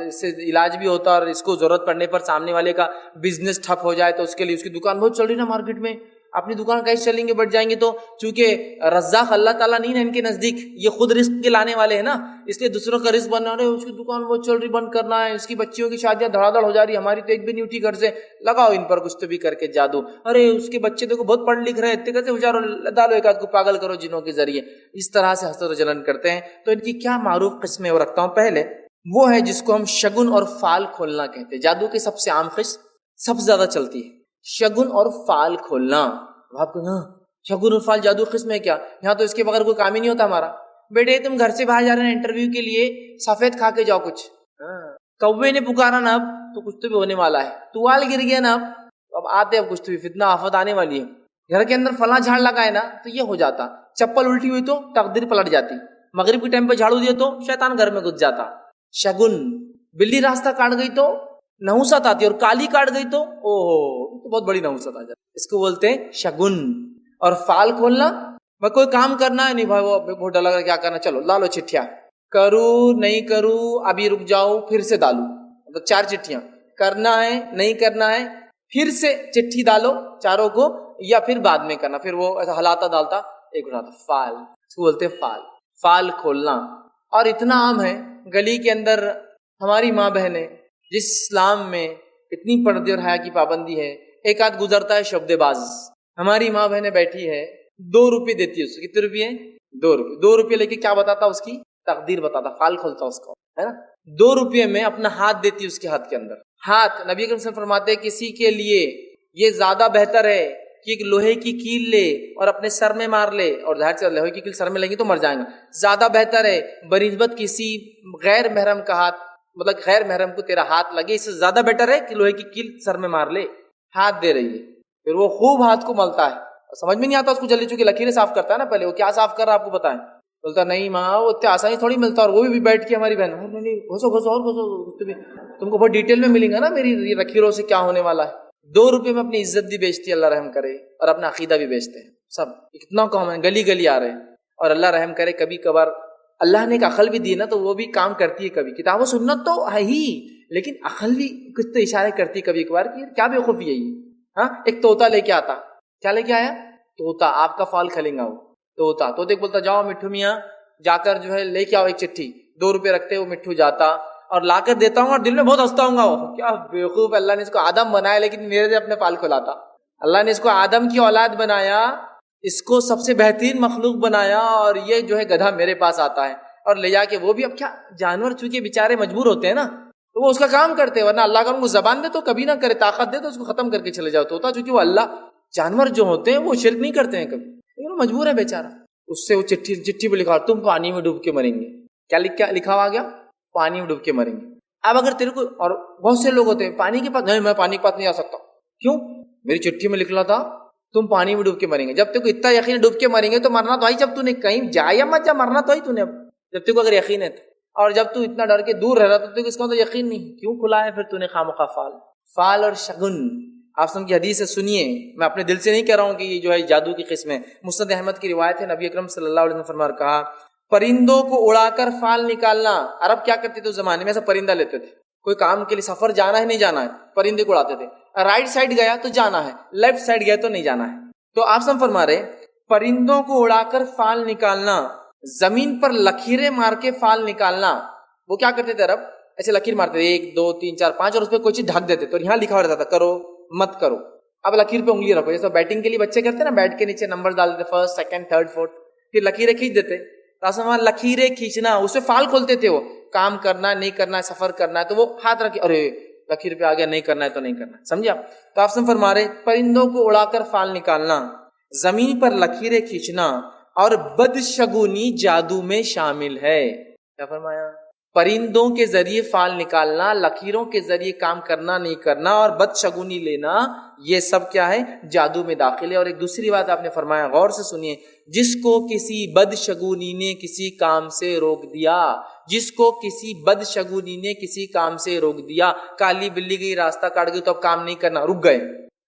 اس سے علاج بھی ہوتا ہے، اور اس کو ضرورت پڑنے پر سامنے والے کا بزنس ٹھپ ہو جائے تو اس کے لیے، اس کی دکان بہت چل رہی نا مارکیٹ میں، اپنی دکان کیسے چلیں گے، بڑھ جائیں گے، تو چونکہ رزاق اللہ تعالیٰ نہیں نا ان کے نزدیک، یہ خود رزق کے لانے والے ہیں نا، اس لیے دوسروں کا رزق بننا رہے، اس کی دکان بہت چل رہی، بند کرنا ہے، اس کی بچیوں کی شادیاں دھڑا دھڑ ہو جا رہی، ہماری تو ایک بھی نہیں اٹھی گھر سے، لگاؤ ان پر کچھ تو بھی کر کے جادو، ارے اس کے بچے دیکھو بہت پڑھ لکھ رہے ہیں، اتنے کیسے ہوشیار، ڈالو ایک آدھ کو پاگل کرو جنوں کے ذریعے، اس طرح سے حسد و جلن کرتے ہیں۔ تو ان کی کیا معروف قسمیں وہ رکھتا ہوں۔ پہلے وہ ہے جس کو ہم شگن اور فال کھولنا کہتے ہیں، جادو کی سب سے عام قسم، سب سے زیادہ چلتی ہے شگن اور فال کھولنا۔ آپ کو نا شگن اور فال جادو قسم ہے کیا؟ یہاں تو اس کے بغیر کوئی کام ہی نہیں ہوتا ہمارا، بیٹے تم گھر سے باہر جا رہے ہیں انٹرویو کے لیے, سفید کھا کے جاؤ کچھ. کوے نے پکارا نا اب تو کچھ تو بھی ہونے والا ہے, توال گر گیا نا اب آتے اب کچھ تو بھی فتنہ آفت آنے والی ہے. گھر کے اندر فلاں جھاڑ لگائے نا تو یہ ہو جاتا, چپل الٹی ہوئی تو تقدیر پلٹ جاتی, مغرب کے ٹائم پہ جھاڑو دیا تو شیطان گھر میں گھس جاتا. شگن, بلی راستہ کاٹ گئی تو نحوست آتی, اور کالی کاٹ گئی تو اوہ تو بہت بڑی نحوست آ جاتی, اس کو بولتے ہیں شگن. اور فال کھولنا, میں کوئی کام کرنا ہے نہیں بھائی, وہ بہت ڈر لگ رہا ہے کیا کرنا, چلو لا لو چٹھیاں, کروں نہیں کروں ابھی رک جاؤ پھر سے ڈالو, مطلب 4 چٹھیاں, کرنا ہے نہیں کرنا ہے پھر سے چٹھی ڈالو چاروں کو, یا پھر بعد میں کرنا, پھر وہ ایسا ہلاتا ڈالتا ایک اٹھاتا. فال, اس کو بولتے ہیں فال, فال کھولنا. اور اتنا عام ہے گلی کے اندر ہماری ماں بہنیں جس اسلام میں اتنی پردے اور حیا کی پابندی ہے, ایک آدھ گزرتا ہے شبد باز, ہماری ماں بہنیں بیٹھی ہے 2 روپے دیتی ہے, اس کو کتنے روپے ہیں 2 روپے, 2 روپے لے کے کیا بتاتا, اس کی تقدیر بتاتا, فال کھولتا اس کو, ہے نا. 2 روپے میں اپنا ہاتھ دیتی اس کے ہاتھ کے اندر. ہاتھ, نبی اکرم صلی اللہ علیہ وسلم فرماتے ہیں کسی کے لیے یہ زیادہ بہتر ہے کہ ایک لوہے کی کیل لے اور اپنے سر میں مار لے, اور ظاہر سے لوہے کی کیل سر میں لیں گے تو مر جائیں گا, زیادہ بہتر ہے بنسبت کسی غیر محرم کا ہاتھ, مطلب غیر محرم کو تیرا ہاتھ لگے, اس سے زیادہ بیٹر ہے کہ لوہے کی کیل سر میں مار لے. ہاتھ دے رہی ہے, پھر وہ خوب ہاتھ کو ملتا ہے, سمجھ میں نہیں آتا اس کو جلدی, چونکہ لکیریں صاف کرتا ہے نا پہلے, وہ کیا صاف کر رہا ہے آپ کو بتائیں, بولتا نہیں ماں وہ اتنے آسانی تھوڑی ملتا, اور وہ بھی بیٹھ کے ہماری بہن گھسو گھسو اور گھسو, تم کو بہت ڈیٹیل میں ملیں گا نا میری لکیروں سے کیا ہونے والا ہے. 2 روپے میں اپنی عزت بھی بیچتی ہے, اللہ رحم کرے, اور اپنا عقیدہ بھی بیچتے ہیں سب, کتنا کامن, گلی گلی آ رہے ہیں. اور اللہ رحم کرے کبھی کبھار اللہ نے ایک عقل بھی دی نا تو وہ بھی کام کرتی ہے, کبھی کتاب و سنت تو ہے ہی لیکن عقل بھی کچھ تو اشارے کرتی ہے کبھی کبھار کہ کیا بیوقوفی ہے یہ. ہاں, ایک طوطا لے کے آتا, کیا لے کے آیا, طوطا, آپ کا فال کھلیں گا وہ طوطا. طوطے بولتا جاؤ مٹھو میاں جا کر جو ہے لے کے آؤ ایک چٹھی, 2 روپے رکھتے, وہ مٹھو جاتا اور لا کر دیتا ہوں, اور دل میں بہت ہنستا ہوں گا, وہ کیا بیوقوف, اللہ نے اس کو آدم بنایا لیکن میرے سے اپنے فال کھلاتا. اللہ نے اس کو آدم کی اولاد بنایا, اس کو سب سے بہترین مخلوق بنایا, اور یہ جو ہے گدھا میرے پاس آتا ہے اور لے جا کے, وہ بھی اب کیا جانور چونکہ بیچارے مجبور ہوتے ہیں نا تو وہ اس کا کام کرتے ہیں, ورنہ اللہ کا ان کو زبان دے تو کبھی نہ کرے, طاقت دے تو اس کو ختم کر کے چلے جاؤ ہوتا, چونکہ وہ اللہ, جانور جو ہوتے ہیں وہ شرک نہیں کرتے ہیں کبھی, لیکن وہ مجبور ہے بیچارہ. اس سے وہ چٹھی پہ لکھا تم پانی میں ڈوب کے مریں گے, کیا لکھا ہوا گیا, پانی میں ڈوب کے مریں گے. اب اگر تیرے کو, اور بہت سے لوگ ہوتے ہیں پانی کے پاس, نہیں میں پانی کے پاس نہیں آ سکتا, کیوں, میری چٹھی میں لکھنا تھا تم پانی میں ڈوب کے مریں گے. جب تک اتنا یقین ڈوب کے مریں گے تو مرنا تو ہی, جب تو نے کہیں جائے یا مت جا, مرنا تو ہی تو نے, جب تک اگر یقین ہے تو. اور جب تو اتنا ڈر کے دور رہ رہا تو اس کا تو یقین نہیں, کیوں کھلا ہے پھر تو نے خامخواہ فال. فال اور شگن, آپ سن کی حدیث سے سنیے, میں اپنے دل سے نہیں کہہ رہا ہوں کہ یہ جو ہے جادو کی قسم ہے. مسند احمد کی روایت ہے, نبی اکرم صلی اللہ علیہ وسلم فرمایا, کہا پرندوں کو اڑا کر فال نکالنا. عرب کیا کرتے تھے اس زمانے میں, ایسا پرندہ لیتے تھے, کوئی کام کے لیے سفر جانا ہے نہیں جانا ہے, پرندے کو اڑاتے تھے, رائٹ سائڈ گیا تو جانا ہے, لیفٹ سائڈ گیا تو نہیں جانا ہے. تو آپ سب فرما رہے پرندوں کو اڑا کر فال نکالنا, زمین پر لکیریں مار کے فال نکالنا. وہ کیا کرتے تھے عرب, ایسے لکیر مارتے تھے 1 2 3 4 5 اور اس پہ کوئی چیز ڈھک دیتے, تو یہاں لکھا ہوا رہتا تھا کرو مت کرو. اب لکیر پہ انگلی رکھو, جیسے بیٹنگ کے لیے بچے کرتے ہیں نا, بیٹ کے نیچے نمبر ڈال دیتے, 1st 2nd 3rd 4th, پھر لکیریں کھینچ دیتے. لکیریں کھینچنا, اس سے فال کھولتے تھے, وہ کام کرنا ہے نہیں کرنا ہے, سفر کرنا ہے تو وہ ہاتھ رکھے, ارے لکیر پہ آ گیا, نہیں کرنا ہے تو نہیں کرنا ہے, سمجھا. تو آپ سے فرما رہے پرندوں کو اڑا کر فال نکالنا, زمین پر لکیریں کھینچنا اور بدشگونی جادو میں شامل ہے. کیا فرمایا, پرندوں کے ذریعے فال نکالنا, لکیروں کے ذریعے کام کرنا نہیں کرنا, اور بدشگونی لینا, یہ سب کیا ہے, جادو میں داخل ہے. اور ایک دوسری بات آپ نے فرمایا, غور سے سنیے, جس کو کسی بدشگونی نے کسی کام سے روک دیا, جس کو کسی بدشگونی نے کسی کام سے روک دیا, کالی بلی گئی راستہ کاٹ گئی تو اب کام نہیں کرنا, رک گئے.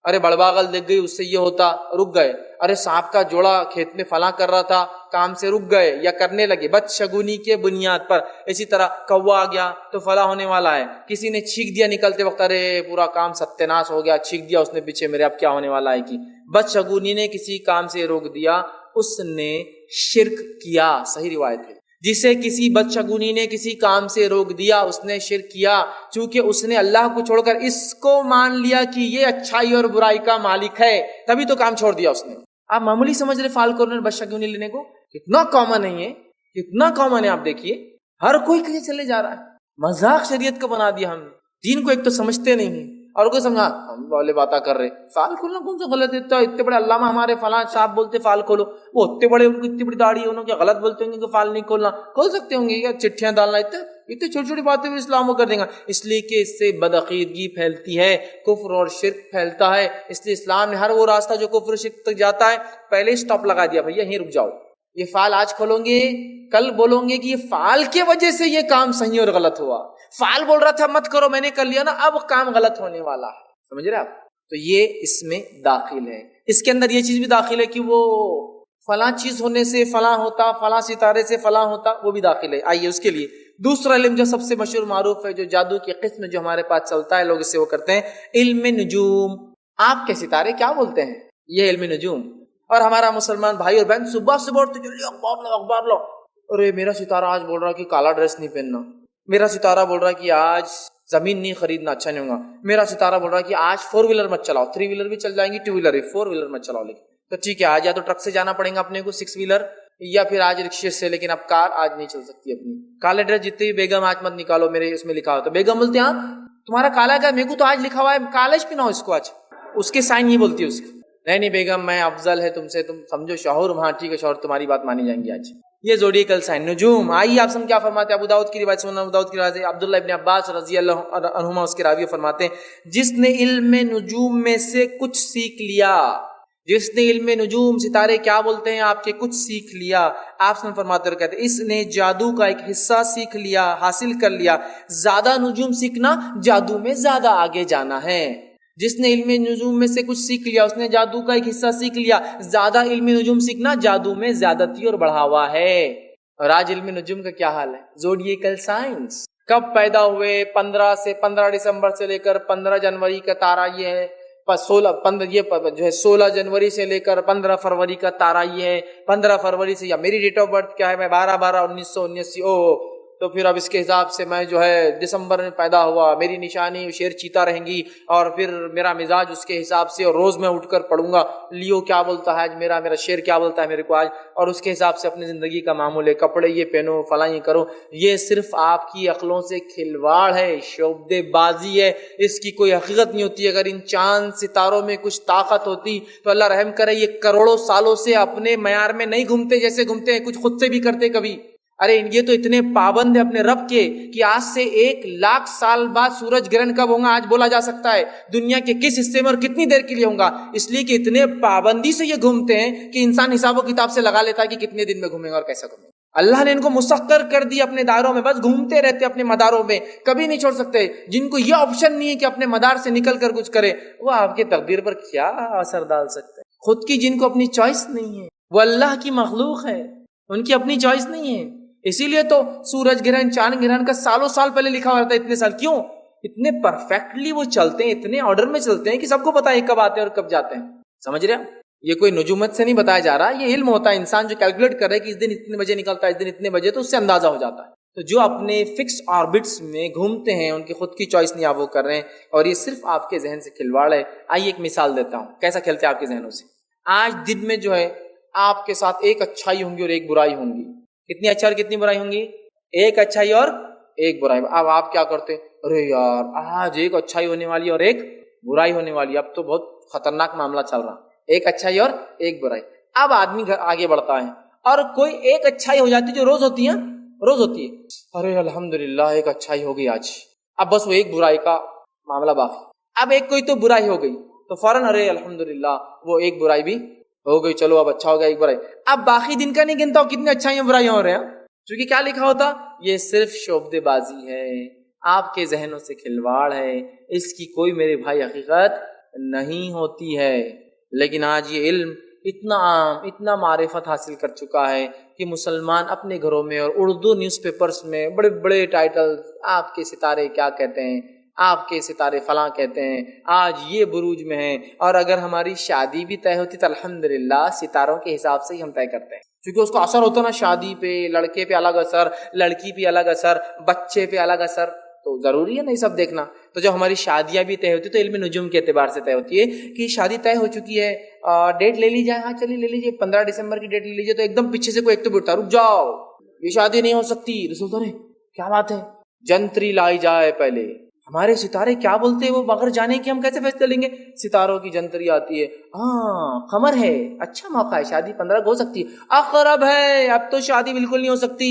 ارے بڑباغل دیکھ گئی اس سے یہ ہوتا, رک گئے. ارے سانپ کا جوڑا کھیت میں فلاں کر رہا تھا, کام سے رک گئے یا کرنے لگے بدشگونی کے بنیاد پر. اسی طرح کوا آ گیا تو فلاں ہونے والا ہے, کسی نے چھینک دیا نکلتے وقت, ارے پورا کام ستیاناش ہو گیا, چھینک دیا اس نے پیچھے میرے, اب کیا ہونے والا ہے. کہ بدشگونی نے کسی کام سے روک دیا, اس نے شرک کیا. صحیح روایت ہے, جسے کسی بدشگونی نے کسی کام سے روک دیا اس نے شرک کیا, چونکہ اس نے اللہ کو چھوڑ کر اس کو مان لیا کہ یہ اچھائی اور برائی کا مالک ہے, تبھی تو کام چھوڑ دیا اس نے. آپ معمولی سمجھ رہے فال کارنر بدشگونی لینے کو, کتنا کامن ہے, یہ کتنا کامن ہے. آپ دیکھیے ہر کوئی کہیں چلے جا رہا ہے, مذاق شریعت کا بنا دیا ہم نے. دین کو ایک تو سمجھتے نہیں ہیں, اور کوئی سمجھا ہم والے باتیں کر رہے, فال کھولنا کون سا غلط ہے؟ اتنے بڑے علامہ ہمارے فلاں صاحب بولتے فال کھولو, وہ اتنے بڑے, ان کو اتنی بڑی داڑھی ہے, انہوں کیا غلط بولتے ہوں گے کہ فال نہیں کھولنا؟ کھول سکتے ہوں گے کیا؟ چٹھیاں ڈالنا, اتنے چھوٹی چھوٹی باتیں بھی اسلام کو کر دیں گا, اس لیے کہ اس سے بدعقیدگی پھیلتی ہے, کفر اور شرک پھیلتا ہے. اس لیے اسلام نے ہر وہ راستہ جو کفر و شرک تک جاتا ہے پہلے ہی سٹاپ لگا دیا, بھیا یہیں رک جاؤ. یہ فال آج کھولو گے, کل بولو گے کہ یہ فال کے وجہ سے یہ کام صحیح اور غلط ہوا. فال بول رہا تھا مت کرو, میں نے کر لیا نا, اب کام غلط ہونے والا ہے. سمجھ رہے آپ؟ تو یہ اس میں داخل ہے. اس کے اندر یہ چیز بھی داخل ہے کہ وہ فلاں چیز ہونے سے فلاں ہوتا, فلاں ستارے سے فلاں ہوتا, وہ بھی داخل ہے. آئیے اس کے لیے دوسرا علم جو سب سے مشہور معروف ہے, جو جادو کی قسم جو ہمارے پاس چلتا ہے, لوگ اس سے وہ کرتے ہیں, علم نجوم. آپ کے ستارے کیا بولتے ہیں؟ یہ علم نجوم. اور ہمارا مسلمان بھائی اور بہن صبح صبح اٹھتے جلدی اخبار لو, ارے میرا ستارہ آج بول رہا کہ کالا ڈریس نہیں پہننا, میرا ستارہ بول رہا کہ آج زمین نہیں خریدنا, اچھا نہیں ہوگا, میرا ستارہ بول رہا کہ آج 4 ویلر مت چلاؤ, 3 ویلر بھی چل جائیں گی, 2 ویلر بھی, 4 ویلر مت چلاؤ. لیکن تو ٹھیک ہے, آج یا تو ٹرک سے جانا پڑے گا اپنے کو 6 ویلر, یا پھر آج رکشے سے, لیکن اب کار آج نہیں چل سکتی اپنی. کالے ڈریس جتنے بھی بیگم آج مت نکالو, میرے اس میں لکھا ہوا. تو بیگم بولتے ہیں ہاں تمہارا کالا کا, میرے کو تو آج لکھا ہوا ہے کالج پہناؤ اس کو, آج اس کے سائن نہیں بولتی اس کی. نہیں بیگم میں افضل ہے تم سے, تم سمجھو شوہر, ہاں ٹھیک ہے شوہر, تمہاری بات مانی جائیں گی آج. یہ زوڈیکل سائن نجوم. آئیے آپ سب کیا فرماتے ہیں؟ ابو داؤد کی روایت سننا, ابو داؤد کی روایت عبداللہ ابن عباس رضی اللہ عنہما اس کے راوی فرماتے ہیں, جس نے علم نجوم میں سے کچھ سیکھ لیا, جس نے علم نجوم ستارے کیا بولتے ہیں آپ کے کچھ سیکھ لیا, آپ سے فرماتے اور کہتے ہیں اس نے جادو کا ایک حصہ سیکھ لیا, حاصل کر لیا. زیادہ نجوم سیکھنا جادو میں زیادہ آگے جانا ہے. جس نے علم نجوم میں سے کچھ سیکھ لیا, اس نے جادو کا ایک حصہ سیکھ لیا. زیادہ علم نجوم سیکھنا جادو میں زیادتی اور بڑھاوا ہے. اور آج علم نجوم کا کیا حال ہے؟ زوڈیکل سائنس کب پیدا ہوئے؟ 15 دسمبر سے لے کر 15 جنوری کا تارا یہ ہے, 16 جنوری سے لے کر 15 فروری کا تارا یہ ہے. 15 فروری سے, یا میری ڈیٹ آف برتھ کیا ہے, میں 12/12/1979, تو پھر اب اس کے حساب سے میں جو ہے دسمبر میں پیدا ہوا, میری نشانی شیر چیتا رہیں گی, اور پھر میرا مزاج اس کے حساب سے, اور روز میں اٹھ کر پڑھوں گا لیو کیا بولتا ہے آج, میرا شیر کیا بولتا ہے میرے کو آج, اور اس کے حساب سے اپنی زندگی کا معمول ہے, کپڑے یہ پہنو, فلاں یہ کرو. یہ صرف آپ کی عقلوں سے کھلواڑ ہے, شعبدے بازی ہے, اس کی کوئی حقیقت نہیں ہوتی. اگر ان چاند ستاروں میں کچھ طاقت ہوتی تو اللہ رحم کرے یہ کروڑوں سالوں سے اپنے معیار میں نہیں گھومتے جیسے گھومتے ہیں, کچھ خود سے بھی کرتے کبھی. ارے یہ تو اتنے پابند ہے اپنے رب کے کہ آج سے 1,00,000 سال بعد سورج گرہن کب ہوگا آج بولا جا سکتا ہے, دنیا کے کس حصے میں اور کتنی دیر کے لیے ہوگا. اس لیے کہ اتنے پابندی سے یہ گھومتے ہیں کہ انسان حساب و کتاب سے لگا لیتا ہے کہ کتنے دن میں گھومیں گا اور کیسا گھومیں گا. اللہ نے ان کو مسخر کر دی اپنے دائروں میں, بس گھومتے رہتے اپنے مداروں میں, کبھی نہیں چھوڑ سکتے. جن کو یہ آپشن نہیں ہے کہ اپنے مدار سے نکل کر کچھ کرے, وہ آپ کے تقدیر پر کیا اثر ڈال سکتے ہیں؟ خود کی جن کو اپنی چوائس نہیں ہے, وہ اللہ کی مخلوق ہے, ان کی اپنی چوائس نہیں ہے. اسی لیے تو سورج گرہن چاند گرہن کا سالوں سال پہلے لکھا ہوا رہتا ہے. اتنے سال کیوں؟ اتنے پرفیکٹلی وہ چلتے ہیں, اتنے آرڈر میں چلتے ہیں کہ سب کو پتا ہے کب آتے ہیں اور کب جاتے ہیں. سمجھ رہے ہیں؟ یہ کوئی نجومت سے نہیں بتایا جا رہا, یہ علم ہوتا ہے. انسان جو کیلکولیٹ کر رہا ہے کہ اس دن اتنے بجے نکلتا ہے, اس دن اتنے بجے, تو اس سے اندازہ ہو جاتا ہے. تو جو اپنے فکس آربٹس میں گھومتے ہیں, ان کی خود کی چوائس نہیں آپ وہ کر رہے ہیں, اور یہ صرف آپ کے ذہن سے کھلواڑ ہے. آئیے ایک مثال دیتا ہوں کیسا کھیلتے ہیں آپ کے ذہنوں سے. آج دن میں جو ہے آپ کے ساتھ ایک اچھائی ہوں گی اور ایک برائی ہوں گی. کتنی اچھائی اور کتنی برائی ہوں گی؟ ایک اچھائی اور ایک برائی. اب آپ کیا کرتے؟ ارے یار آج ایک اچھائی ہونے والی اور ایک برائی ہونے والی, اب تو بہت خطرناک معاملہ چل رہا, ایک اچھائی اور ایک برائی. اب آدمی آگے بڑھتا ہے اور کوئی ایک اچھائی ہو جاتی جو روز ہوتی ہے, روز ہوتی ہے, ارے الحمدللہ ایک اچھائی ہو گئی آج, اب بس وہ ایک برائی کا معاملہ باقی. اب ایک کوئی تو برائی ہو گئی تو فوراً ارے الحمدللہ وہ ایک برائی بھی ہو گئی, چلو اب اچھا ہو گیا ایک برائی. اب باقی دن کا نہیں گنتا ہوں کتنی اچھائیاں برائیاں ہو رہے ہیں, کیونکہ کیا لکھا ہوتا, یہ صرف شعبدے بازی ہے, آپ کے ذہنوں سے کھلواڑ ہے, اس کی کوئی میرے بھائی حقیقت نہیں ہوتی ہے. لیکن آج یہ علم اتنا عام, اتنا معرفت حاصل کر چکا ہے کہ مسلمان اپنے گھروں میں اور اردو نیوز پیپرز میں بڑے بڑے ٹائٹل, آپ کے ستارے کیا کہتے ہیں, آپ کے ستارے فلاں کہتے ہیں, آج یہ بروج میں ہیں. اور اگر ہماری شادی بھی طے ہوتی تو الحمدللہ ستاروں کے حساب سے ہی ہم طے کرتے ہیں, کیونکہ اس کو اثر ہوتا نا شادی پہ, لڑکے پہ الگ اثر, لڑکی پہ الگ اثر, بچے پہ الگ اثر, تو ضروری ہے نا یہ سب دیکھنا. تو جب ہماری شادیاں بھی طے ہوتی تو علم نجوم کے اعتبار سے طے ہوتی ہے کہ شادی طے ہو چکی ہے, ڈیٹ لے لی جائے, ہاں چلیے لے لیجیے 15 دسمبر کی ڈیٹ لے لیجیے, تو ایک دم پیچھے سے کوئی ایک تو بٹتا, رک جاؤ یہ شادی نہیں ہو سکتی. رسول تو نہیں, کیا بات ہے, جنتری لائی جائے پہلے, ہمارے ستارے کیا بولتے ہیں وہ بغیر جانے کہ ہم کیسے فیصلہ لیں گے؟ ستاروں کی جنتری آتی ہے، ہاں قمر ہے، اچھا موقع ہے، شادی 15 کو ہو سکتی ہے، عقرب ہے، اب تو شادی بالکل نہیں ہو سکتی۔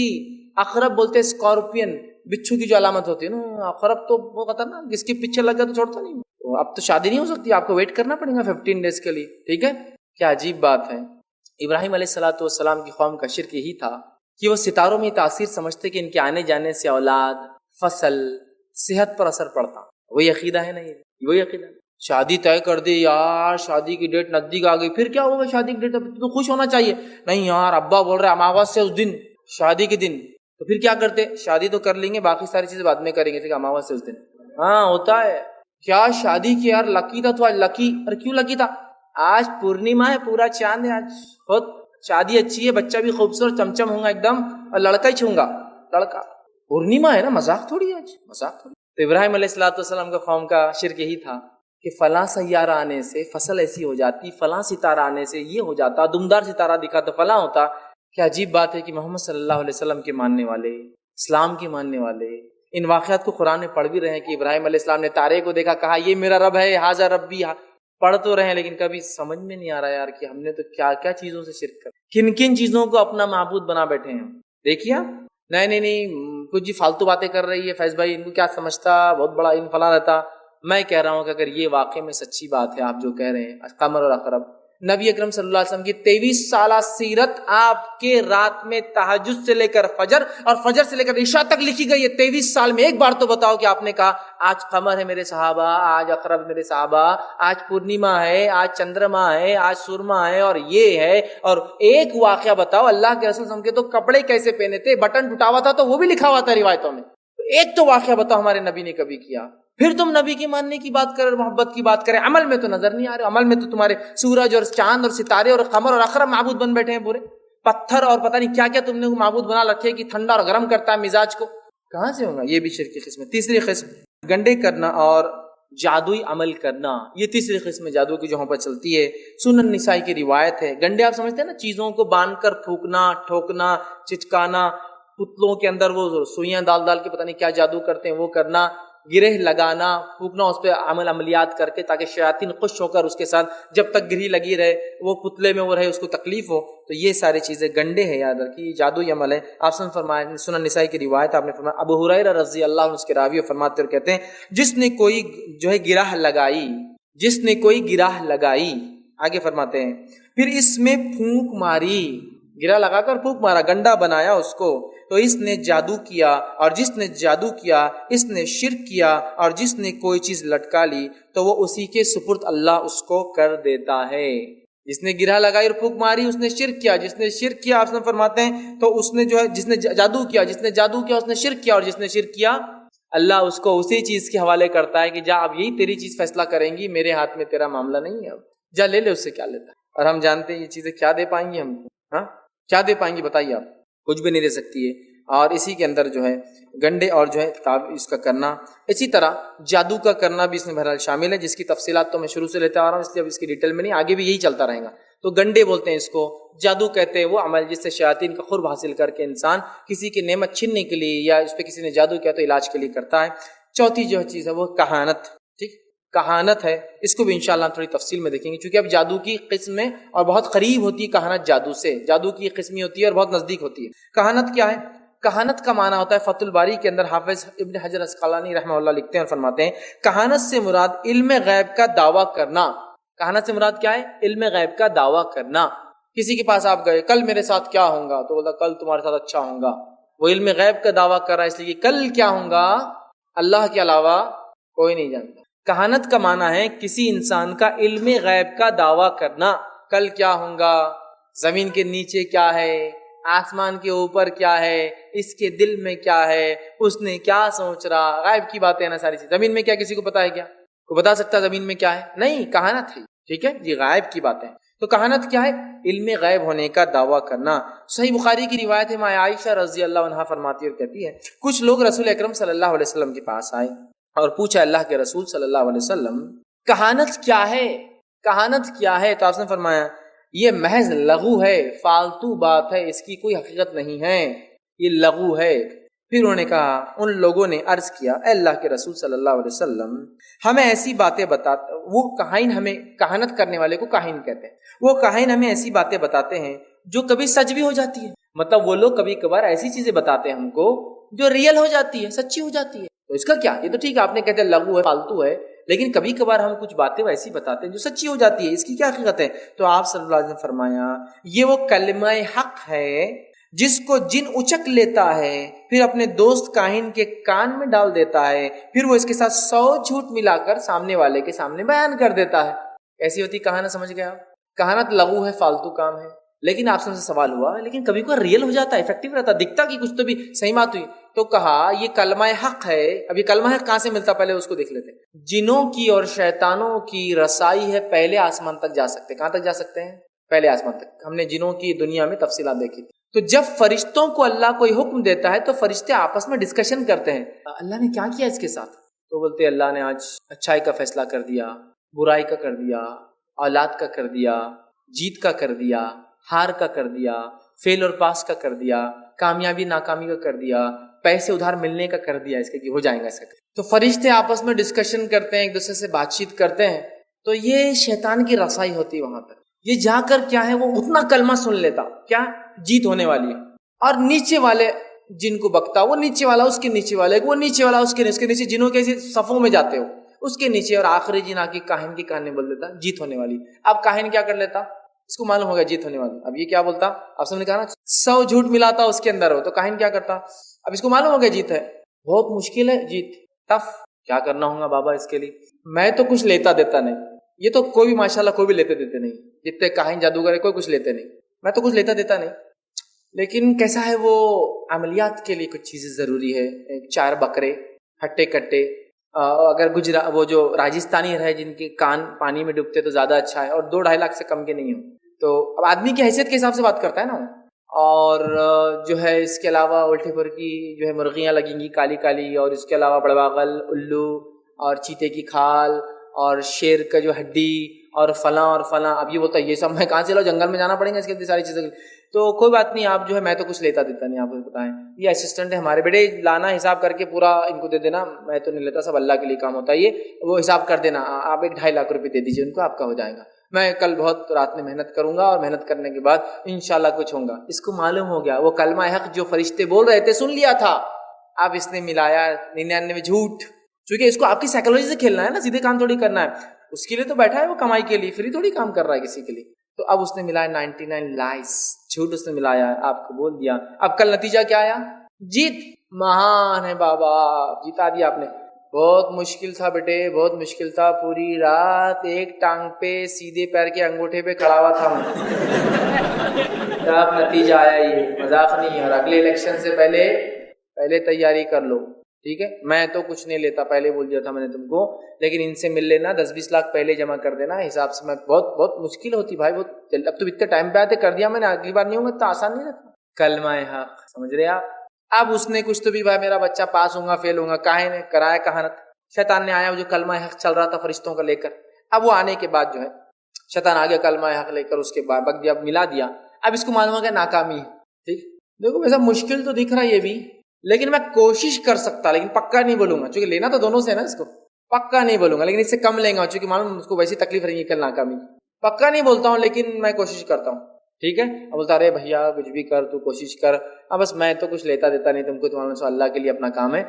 عقرب بولتے ہیں اسکارپین، بچھو کی جو علامت ہوتی ہے نا، عقرب تو وہ خطرناک، جس کے پیچھے لگ گیا تو چھوڑتا نہیں، تو اب تو شادی نہیں ہو سکتی، آپ کو ویٹ کرنا پڑے گا 15 ڈیز کے لیے، ٹھیک ہے؟ کیا عجیب بات ہے۔ ابراہیم علیہ الصلوۃ والسلام کی قوم کا شرک یہی تھا کہ وہ ستاروں میں تاثیر سمجھتے کہ ان کے آنے جانے سے اولاد، فصل، صحت پر اثر پڑتا۔ وہی عقیدہ ہے نہیں، وہی عقیدہ ہے۔ شادی طے کر دی یار، شادی کی ڈیٹ نزدیک آ گئی، پھر کیا ہوگا شادی کی ڈیٹ؟ تو خوش ہونا چاہیے، نہیں یار ابا بول رہے اماوس سے اس دن، شادی کے دن، تو پھر کیا کرتے؟ شادی تو کر لیں گے، باقی ساری چیزیں بعد میں کریں گے، ٹھیک ہے، اماوس سے اس دن۔ ہاں ہوتا ہے، کیا شادی کی یار لکی تھا تو آج لکی، اور کیوں لکی تھا؟ آج پورنیما ہے، پورا چاند ہے آج، بہت شادی اچھی ہے، بچہ بھی خوبصورت چمچم ہوں گا ایک دم، اور لڑکا ہی چھوں گا، لڑکا، پورنیما ہے نا، مذاق تھوڑی ہے آج، مذاق تھوڑی۔ تو ابراہیم علیہ الصلوۃ والسلام کا قوم کا شرک یہی تھا کہ فلاں سیارہ آنے سے فصل ایسی ہو جاتی، فلاں ستارہ آنے سے یہ ہو جاتا، دمدار ستارہ دکھا تو فلاں ہوتا۔ کیا عجیب بات ہے کہ محمد صلی اللہ علیہ وسلم کے ماننے والے، اسلام کے ماننے والے ان واقعات کو قرآن میں پڑھ بھی رہے ہیں کہ ابراہیم علیہ السلام نے تارے کو دیکھا، کہا یہ میرا رب ہے، ھذا ربی، پڑھ تو رہے ہیں لیکن کبھی سمجھ میں نہیں آ رہا یار کہ ہم نے تو کیا کیا چیزوں سے شرک کر، کن کن چیزوں کو اپنا معبود بنا بیٹھے ہیں۔ دیکھیے نہیں کچھ جی فالتو باتیں کر رہی ہے فیض بھائی، ان کو کیا سمجھتا، بہت بڑا ان فلاں رہتا۔ میں کہہ رہا ہوں کہ اگر یہ واقعے میں سچی بات ہے آپ جو کہہ رہے ہیں قمر اور عقرب، نبی اکرم صلی اللہ علیہ وسلم کی 23 سالہ سیرت آپ کے رات میں تہجد سے لے کر فجر اور فجر سے لے کر عشاء تک لکھی گئی ہے۔ 23 سال میں ایک بار تو بتاؤ کہ آپ نے کہا آج قمر ہے میرے صحابہ، آج عقرب میرے صحابہ، آج پورنیما ہے، آج چندرما ہے، آج سرما ہے اور یہ ہے۔ اور ایک واقعہ بتاؤ، اللہ کے رسول صلی اللہ علیہ وسلم کے تو کپڑے کیسے پہنے تھے، بٹن ٹوٹا ہوا تھا تو وہ بھی لکھا ہوا تھا روایتوں میں۔ ایک تو واقعہ بتاؤ ہمارے نبی نے کبھی کیا، پھر تم نبی کی ماننے کی بات کرے، محبت کی بات کرے، عمل میں تو نظر نہیں آ رہے، عمل میں تو تمہارے سورج اور چاند اور ستارے اور قمر اور عقرب معبود بن بیٹھے ہیں، پورے پتھر اور پتہ نہیں کیا کیا تم نے معبود بنا رکھے کہ ٹھنڈا اور گرم کرتا ہے مزاج کو، کہاں سے ہوگا؟ یہ بھی شرک کی قسم ہے۔ تیسری قسم گنڈے کرنا اور جادوئی عمل کرنا، یہ تیسری قسم جادو کی جو ہم پر چلتی ہے۔ سنن نسائی کی روایت ہے، گنڈے آپ سمجھتے ہیں نا، چیزوں کو باندھ کر پھونکنا، ٹھوکنا، چچکانا، پتلوں کے اندر وہ سوئیاں ڈال ڈال کے پتہ نہیں کیا جادو کرتے ہیں وہ کرنا، گرہ لگانا، پھونکنا اس پہ عملیات کر کے تاکہ شیاطین خوش ہو کر اس کے ساتھ جب تک گرہ لگی رہے وہ پتلے میں وہ رہے، اس کو تکلیف ہو، تو یہ ساری چیزیں گنڈے ہیں، یاد رکھیے جادوئی عمل ہے۔ آپ نے فرمایا، سنن نسائی کی روایت آپ نے فرمایا، ابو ہریرہ رضی اللہ عنہ اس کے راوی فرماتے اور کہتے ہیں جس نے کوئی جو ہے گرہ لگائی، جس نے کوئی گرہ لگائی، آگے فرماتے ہیں پھر اس میں پھونک ماری، گرہ لگا کر پھونک مارا، گنڈا بنایا اس کو، تو اس نے جادو کیا، اور جس نے جادو کیا اس نے شرک کیا، اور جس نے کوئی چیز لٹکا لی تو وہ اسی کے سپرد اللہ اس کو کر دیتا ہے۔ جس نے گرہ لگائی اور پھونک ماری اس نے شرک کیا، جس نے شرک کیا آپ نے فرماتے ہیں تو اس نے جو ہے جس نے جادو کیا، جس نے جادو کیا اس نے شرک کیا، اور جس نے شرک کیا اللہ اس کو اسی چیز کے حوالے کرتا ہے کہ جا اب یہی تیری چیز فیصلہ کریں گی، میرے ہاتھ میں تیرا معاملہ نہیں ہے، اب جا لے لے اس سے کیا لیتا ہے۔ اور ہم جانتے ہیں یہ چیزیں کیا دے پائیں گی ہم کو، ہاں کیا دے پائیں گی بتائیے آپ؟ کچھ بھی نہیں دے سکتی ہے۔ اور اسی کے اندر جو ہے گنڈے اور جو ہے اس کا کرنا، اسی طرح جادو کا کرنا بھی اس میں بہرحال شامل ہے، جس کی تفصیلات تو میں شروع سے لیتا آ رہا ہوں، اس لیے اب اس کی ڈیٹیل میں نہیں، آگے بھی یہی چلتا رہے گا۔ تو گنڈے بولتے ہیں اس کو، جادو کہتے ہیں وہ عمل جس سے شیاطین کا قرب حاصل کر کے انسان کسی کی نعمت چھیننے کے لیے یا اس پہ کسی نے جادو کیا تو علاج کے لیے کرتا ہے۔ چوتھی جو چیز ہے وہ کہانت، ٹھیک، کہانت ہے، اس کو بھی انشاءاللہ ہم تھوڑی تفصیل میں دیکھیں گے، چونکہ اب جادو کی قسم میں اور بہت قریب ہوتی ہے کہانت جادو سے، جادو کی قسمی ہوتی ہے اور بہت نزدیک ہوتی ہے۔ کہانت کیا ہے؟ کہانت کا معنی ہوتا ہے، فتح الباری کے اندر حافظ ابن حجر اسقلانی رحمہ اللہ لکھتے ہیں اور فرماتے ہیں کہانت سے مراد علم غیب کا دعویٰ کرنا۔ کہانت سے مراد کیا ہے؟ علم غیب کا دعویٰ کرنا۔ کسی کے پاس آپ گئے، کل میرے ساتھ کیا ہوگا، تو بولتا کل تمہارے ساتھ اچھا ہوگا، وہ علم غیب کا دعویٰ کر رہا ہے، اس لیے کہ کل کیا ہوگا اللہ کے علاوہ کوئی نہیں جانتا۔ کہانت کا معنی ہے کسی انسان کا علم غیب کا دعویٰ کرنا، کل کیا ہوگا، زمین کے نیچے کیا ہے، آسمان کے اوپر کیا ہے، اس کے دل میں کیا ہے، اس نے کیا سوچ رہا، غائب کی باتیں نا ساری چیز۔ زمین میں کیا کسی کو پتا ہے کیا؟ کوئی بتا سکتا زمین میں کیا ہے؟ نہیں، کہانت ہے، ٹھیک ہے جی، غائب کی باتیں۔ تو کہانت کیا ہے؟ علم غیب ہونے کا دعویٰ کرنا۔ صحیح بخاری کی روایت ہے، ماں عائشہ رضی اللہ عنہا فرماتی اور کہتی ہے کچھ لوگ رسول اکرم صلی اللہ علیہ وسلم کے پاس آئے اور پوچھا اللہ کے رسول صلی اللہ علیہ وسلم کہانت کیا ہے، کہانت کیا ہے؟ تو آپ نے فرمایا یہ محض لغو ہے، فالتو بات ہے، اس کی کوئی حقیقت نہیں ہے، یہ لغو ہے۔ پھر انہوں نے کہا، ان لوگوں نے عرض کیا، اے اللہ کے رسول صلی اللہ علیہ وسلم، ہمیں ایسی باتیں بتاتے، وہ کاہن، ہمیں کہانت کرنے والے کو کاہن کہتے ہیں، وہ کاہن ہمیں ایسی باتیں بتاتے ہیں جو کبھی سچ بھی ہو جاتی ہے. مطلب وہ لوگ کبھی کبھار ایسی چیزیں بتاتے ہیں ہم کو جو ریئل ہو جاتی ہے، سچی ہو جاتی ہے. تو اس کا کیا، یہ تو ٹھیک ہے آپ نے کہتے ہیں لغو ہے، فالتو ہے، لیکن کبھی کبھار ہم کچھ باتیں ایسی بتاتے ہیں جو سچی ہو جاتی ہے، اس کی کیا حقیقت ہے؟ تو آپ صلی اللہ علیہ وسلم نے فرمایا، یہ وہ کلمہ حق ہے جس کو جن اچک لیتا ہے، پھر اپنے دوست کاہن کے کان میں ڈال دیتا ہے، پھر وہ اس کے ساتھ 100 جھوٹ ملا کر سامنے والے کے سامنے بیان کر دیتا ہے. ایسی ہوتی کہانت، سمجھ گیا؟ کہانت لغو ہے، فالتو کام ہے. لیکن آپ سے سوال ہوا، لیکن کبھی کوئی ریئل ہو جاتا ہے، افیکٹو رہتا، دکھتا کہ کچھ تو بھی صحیح بات ہوئی. تو کہا یہ کلمہ حق ہے. اب یہ کلمہ حق کہاں سے ملتا، پہلے اس کو دیکھ لیتے. جنوں کی اور شیطانوں کی رسائی ہے پہلے آسمان تک جا سکتے. کہاں تک جا سکتے ہیں؟ پہلے آسمان تک. ہم نے جنوں کی دنیا میں تفصیلات دیکھی تھی. تو جب فرشتوں کو اللہ کوئی حکم دیتا ہے تو فرشتے آپس میں ڈسکشن کرتے ہیں، اللہ نے کیا کیا اس کے ساتھ. تو بولتے اللہ نے آج اچھائی کا فیصلہ کر دیا، برائی کا کر دیا، اولاد کا کر دیا، جیت کا کر دیا، ہار کا کر دیا، فیل اور پاس کا کر دیا، کامیابی ناکامی کا کر دیا، پیسے ادھار ملنے کا کر دیا، اس کے ہو جائے گا اس کا. تو فرشتے آپس میں ڈسکشن کرتے ہیں، ایک دوسرے سے بات چیت کرتے ہیں. تو یہ شیطان کی رسائی ہوتی ہے وہاں پر. یہ جا کر کیا ہے، وہ اتنا کلمہ سن لیتا، کیا جیت ہونے والی ہے، اور نیچے والے جن کو بکتا، وہ نیچے والا اس کے نیچے والے، وہ نیچے والا اس کے نیچے، جنوں کے صفوں میں جاتے ہو اس کے نیچے، اور آخری جن آ کے کاہن کی کہانی بول دیتا جیت ہونے والی. اب کاہن کیا کر لیتا، اس کو معلوم ہو گیا جیت ہونے والی. اب یہ کیا بولتا، آپ سب نے کہا نا 100 جھوٹ ملاتا اس کے اندر ہو، تو کاہن کیا کرتا، اب اس کو معلوم ہو گیا جیت ہے، بہت مشکل ہے جیت، ٹف، کیا کرنا ہوگا بابا اس کے لیے. میں تو کچھ لیتا دیتا نہیں، یہ تو کوئی بھی ماشاءاللہ کوئی بھی لیتے دیتے نہیں، جتنے کاہن جادوگر ہے کوئی کچھ لیتے نہیں، میں تو کچھ لیتا دیتا نہیں. لیکن کیسا ہے، وہ عملیات کے لیے کچھ چیزیں ضروری ہے، 4 بکرے، ہٹے کٹے، اگر وہ جو راجستھانی رہے جن کے کان پانی میں ڈوبتے تو زیادہ اچھا ہے، اور 2-2.5 لاکھ سے کم کے نہیں ہو. تو اب آدمی کی حیثیت کے حساب سے بات کرتا ہے نا. اور جو ہے اس کے علاوہ الٹی پھرکی جو ہے مرغیاں لگیں گی کالی کالی، اور اس کے علاوہ بڑواغل، الو، اور چیتے کی کھال، اور شیر کا جو ہڈی، اور فلاں اور فلاں. اب یہ بولتا ہے یہ سب میں کہاں سے لاؤں، جنگل میں جانا پڑے گا اس کے ساری چیزیں. تو کوئی بات نہیں، آپ جو ہے میں تو کچھ لیتا دیتا نہیں، آپ کو بتائیں یہ اسسٹنٹ ہے ہمارے، بیٹے لانا حساب کر کے پورا ان کو دے دینا، میں تو نہیں لیتا، سب اللہ کے لیے کام ہوتا ہے، یہ وہ حساب کر دینا، آپ 1-2.5 لاکھ روپے دے دیجیے ان کو، آپ کا ہو جائے گا. میں کل بہت رات میں محنت کروں گا، اور محنت کرنے کے بعد انشاءاللہ کچھ ہوگا. اس کو معلوم ہو گیا وہ کلمہ حق جو فرشتے بول رہے تھے سن لیا تھا. اب اس نے ملایا 99 جھوٹ، چونکہ اس کو آپ کی سائیکالوجی سے کھیلنا ہے نا، سیدھے کام تھوڑی کرنا ہے. اس کے لیے تو بیٹھا ہے وہ کمائی کے لیے، فری تھوڑی کام کر رہا ہے کسی کے لیے. تو اب اس نے ملایا 99 لائز، جھوٹ اس نے ملایا ہے، آپ کو بول دیا. اب کل نتیجہ کیا آیا، جیت. مہان ہے بابا، جیتا دیا آپ نے. بہت مشکل تھا بیٹے، بہت مشکل تھا، پوری رات ایک ٹانگ پہ سیدھے پیر کے انگوٹھے پہ کھڑا ہوا تھا تب نتیجہ آیا. یہ مذاق نہیں ہے. اور اگلے الیکشن سے پہلے تیاری کر لو، ٹھیک ہے. میں تو کچھ نہیں لیتا، پہلے بول دیا تھا میں نے تم کو، لیکن ان سے مل لینا، 10-20 لاکھ پہلے جمع کر دینا حساب سے. میں بہت مشکل ہوتی بھائی، بہت. اب تو اتنے ٹائم پہ آتے کر دیا میں نے، اگلی بار نہیں ہوگا تو آسان نہیں رہتا. کلمہ حق، سمجھ رہے آپ. اب اس نے کچھ تو بھی بھائی میرا بچہ پاس ہوگا فیل ہوگا، کاہے نے کرایا کہانت. شیطان نے آیا جو کلمہ حق چل رہا تھا فرشتوں کا لے کر. اب وہ آنے کے بعد جو ہے شیطان آ گیا کلمہ حق لے کر، اس کے بعد بک دیا، ملا دیا. اب اس کو معلوم ہو گیا ناکامی ہے. ٹھیک، دیکھو ویسا مشکل تو دکھ رہا ہے یہ بھی، لیکن میں کوشش کر سکتا، لیکن پکا نہیں بولوں گا، چونکہ لینا تو دونوں سے ہے نا. اس کو پکا نہیں بولوں گا، لیکن اس سے کم لیں گا، چونکہ معلوم اس کو ویسی تکلیف رہی ہے کل ناکامی. پکا نہیں بولتا ہوں لیکن میں کوشش کرتا ہوں. ٹھیک ہے. اب بولتا ارے بھیا کچھ بھی کر، تو کوشش کر. اب بس میں تو کچھ لیتا دیتا نہیں تم کو، تمہارے سے اللہ کے لیے اپنا کام ہے.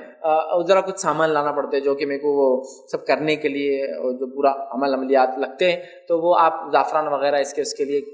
ذرا کچھ سامان لانا پڑتے جو کہ میرے کو وہ سب کرنے کے لیے جو پورا عملیات لگتے ہیں، تو وہ آپ زعفران وغیرہ اس کے لیے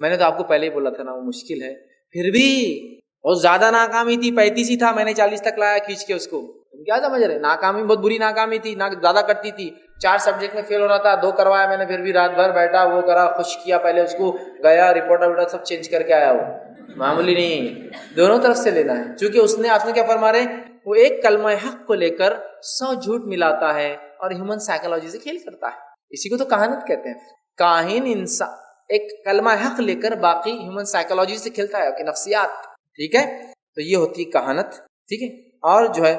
میں نے تو آپ کو پہلے ہی بولا تھا نا وہ مشکل ہے، پھر بھی بہت زیادہ ناکامی تھی. 35 ہی تھا، میں نے 40 تک لایا کھینچ کے اس کو. کیا سمجھ رہے، ناکامی بہت بری ناکامی تھی، زیادہ کرتی تھی. 4 سبجیکٹ میں فیل ہو رہا تھا، 2 کروایا میں نے، پھر بھی رات بھر بیٹھا، وہ کرا، خوش کیا پہلے اس کو، گیا رپورٹ سب چینج کر کے آیا. وہ معمولی نہیں ہے، دونوں طرف سے لینا ہے. چونکہ اس نے آپ نے کیا فرما رہے، وہ ایک کلمہ حق کو لے کر 100 جھوٹ ملاتا ہے اور ہیومن سائیکالوجی سے کھیل کرتا ہے. اسی کو تو کہانت کہتے ہیں. کاہن انسان ایک کلمہ حق لے کر باقی ہیومن سائیکالوجی سے کھیلتا ہے، کہ نفسیات. ٹھیک ہے. تو یہ ہوتی ہے کہانت. ٹھیک ہے. اور جو ہے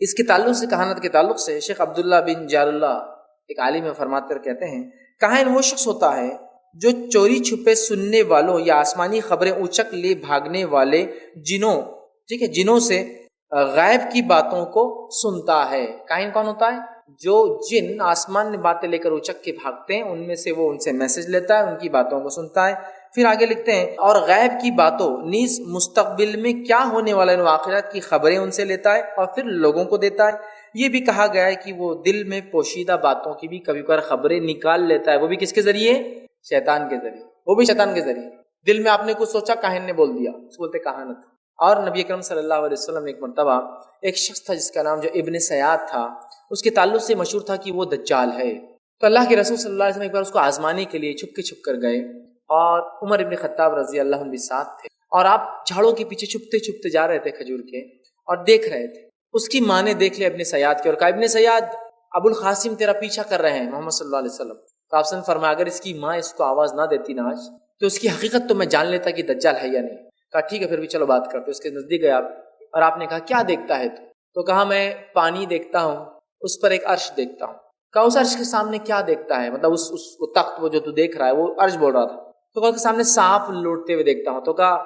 اس کے تعلق سے، کہانت کے تعلق سے، شیخ عبداللہ بن جار اللہ ایک عالم فرماتے کہتے ہیں، کاہن وہ شخص ہوتا ہے جو چوری چھپے سننے والوں یا آسمانی خبریں اچک لے بھاگنے والے جنوں، ٹھیک ہے، جنوں سے غائب کی باتوں کو سنتا ہے۔ کاہن کون ہوتا ہے؟ جو جن آسمان میں باتیں لے کر اچک کے بھاگتے ہیں، ان میں سے وہ ان سے میسج لیتا ہے، ان کی باتوں کو سنتا ہے۔ پھر آگے لکھتے ہیں اور غیب کی باتوں نیز مستقبل میں کیا ہونے والے واقعات کی خبریں ان سے لیتا ہے اور پھر لوگوں کو دیتا ہے۔ یہ بھی کہا گیا ہے کہ وہ دل میں پوشیدہ باتوں کی بھی کبھی کبھار خبریں نکال لیتا ہے، وہ بھی کس کے ذریعے؟ شیطان کے ذریعے، وہ بھی شیطان کے ذریعے۔ دل میں آپ نے کچھ سوچا، کاہن نے بول دیا، اس کو بولتے کہانت۔ اور نبی اکرم صلی اللہ علیہ وسلم ایک مرتبہ ایک شخص تھا جس کا نام جو ابن سیاد تھا، اس کے تعلق سے مشہور تھا کہ وہ دجال ہے۔ تو اللہ کے رسول صلی اللہ علیہ وسلم ایک بار اس کو آزمانے کے لیے چھپ کر گئے، اور عمر ابن خطاب رضی اللہ عنہ بھی ساتھ تھے، اور آپ جھاڑوں کے پیچھے چھپتے جا رہے تھے کھجور کے، اور دیکھ رہے تھے۔ اس کی ماں نے دیکھ لیا ابن سیاد کے اور کہا ابن سیاد ابو القاسم تیرا پیچھا کر رہے ہیں محمد صلی اللہ علیہ وسلم۔ تو آپ نے فرمایا اگر اس کی ماں اس کو آواز نہ دیتی نا آج، تو اس کی حقیقت تو میں جان لیتا کہ دجال ہے یا نہیں۔ کہا ٹھیک ہے پھر بھی چلو بات کرتے۔ اس کے نزدیک گئے آپ، اور آپ نے کہا کیا دیکھتا ہے تو کہا میں پانی دیکھتا ہوں، اس پر ایک عرش دیکھتا ہوں۔ کہا اس عرش کے سامنے کیا دیکھتا ہے؟ مطلب اس تخت وہ جو تو دیکھ رہا ہے، وہ عرش بول رہا تھا۔ تو کہا اس کے سامنے سانپ لوٹتے ہوئے دیکھتا ہوں۔ تو کہا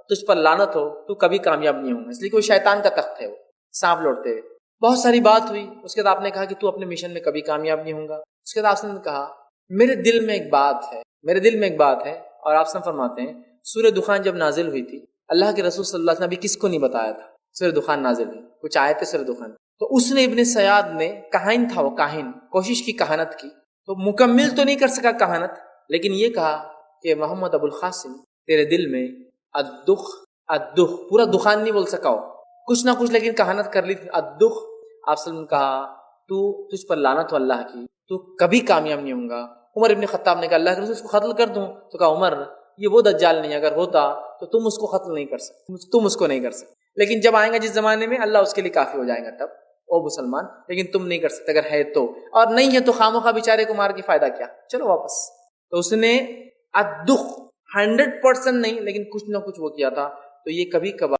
تجھ پر لعنت ہو، تو کبھی کامیاب نہیں ہوگا، اس لیے کوئی شیطان کا تخت ہے وہ، سانپ لوٹتے ہوئے۔ بہت ساری بات ہوئی۔ اس کے بعد آپ نے کہا کہ تو اپنے مشن میں کبھی کامیاب نہیں ہوگا۔ اس کے بعد آپ نے کہا میرے دل میں ایک بات ہے، اور آپ سے فرماتے ہیں سورہ دخان جب نازل ہوئی تھی، اللہ کے رسول صلی اللہ علیہ وسلم ابھی کس کو نہیں بتایا تھا سورہ دخان نازل ہوئی، کچھ آئے تھے سورہ دخان، تو اس نے ابن سیاد نے، کاہن تھا وہ، کاہن کوشش کی کہانت کی، تو مکمل تو نہیں کر سکا کہانت، لیکن یہ کہا کہ محمد ابو القاسم تیرے دل میں الدخ پورا دخان نہیں بول سکا ہو، کچھ نہ کچھ لیکن کہانت کر لی تھی، الدخ۔ آپ نے کہا تجھ پر لعنت ہو اللہ کی، تو کبھی کامیاب نہیں ہوں گا۔ عمر ابن خطاب نے کہا اللہ کے رسول اس کو قتل کر دوں؟ تو کہا عمر یہ وہ دجال نہیں، اگر ہوتا تو تم اس کو قتل نہیں کر سکتے، تم اس کو نہیں کر سکتے، لیکن جب آئیں گا جس زمانے میں اللہ اس کے لیے کافی ہو جائے گا تب او مسلمان، لیکن تم نہیں کر سکتے اگر ہے تو، اور نہیں ہے تو خامخواہ بیچارے کو مار کے فائدہ کیا، چلو واپس۔ تو اس نے الدخ 100% نہیں لیکن کچھ نہ کچھ وہ کیا تھا۔ تو یہ کبھی کبھار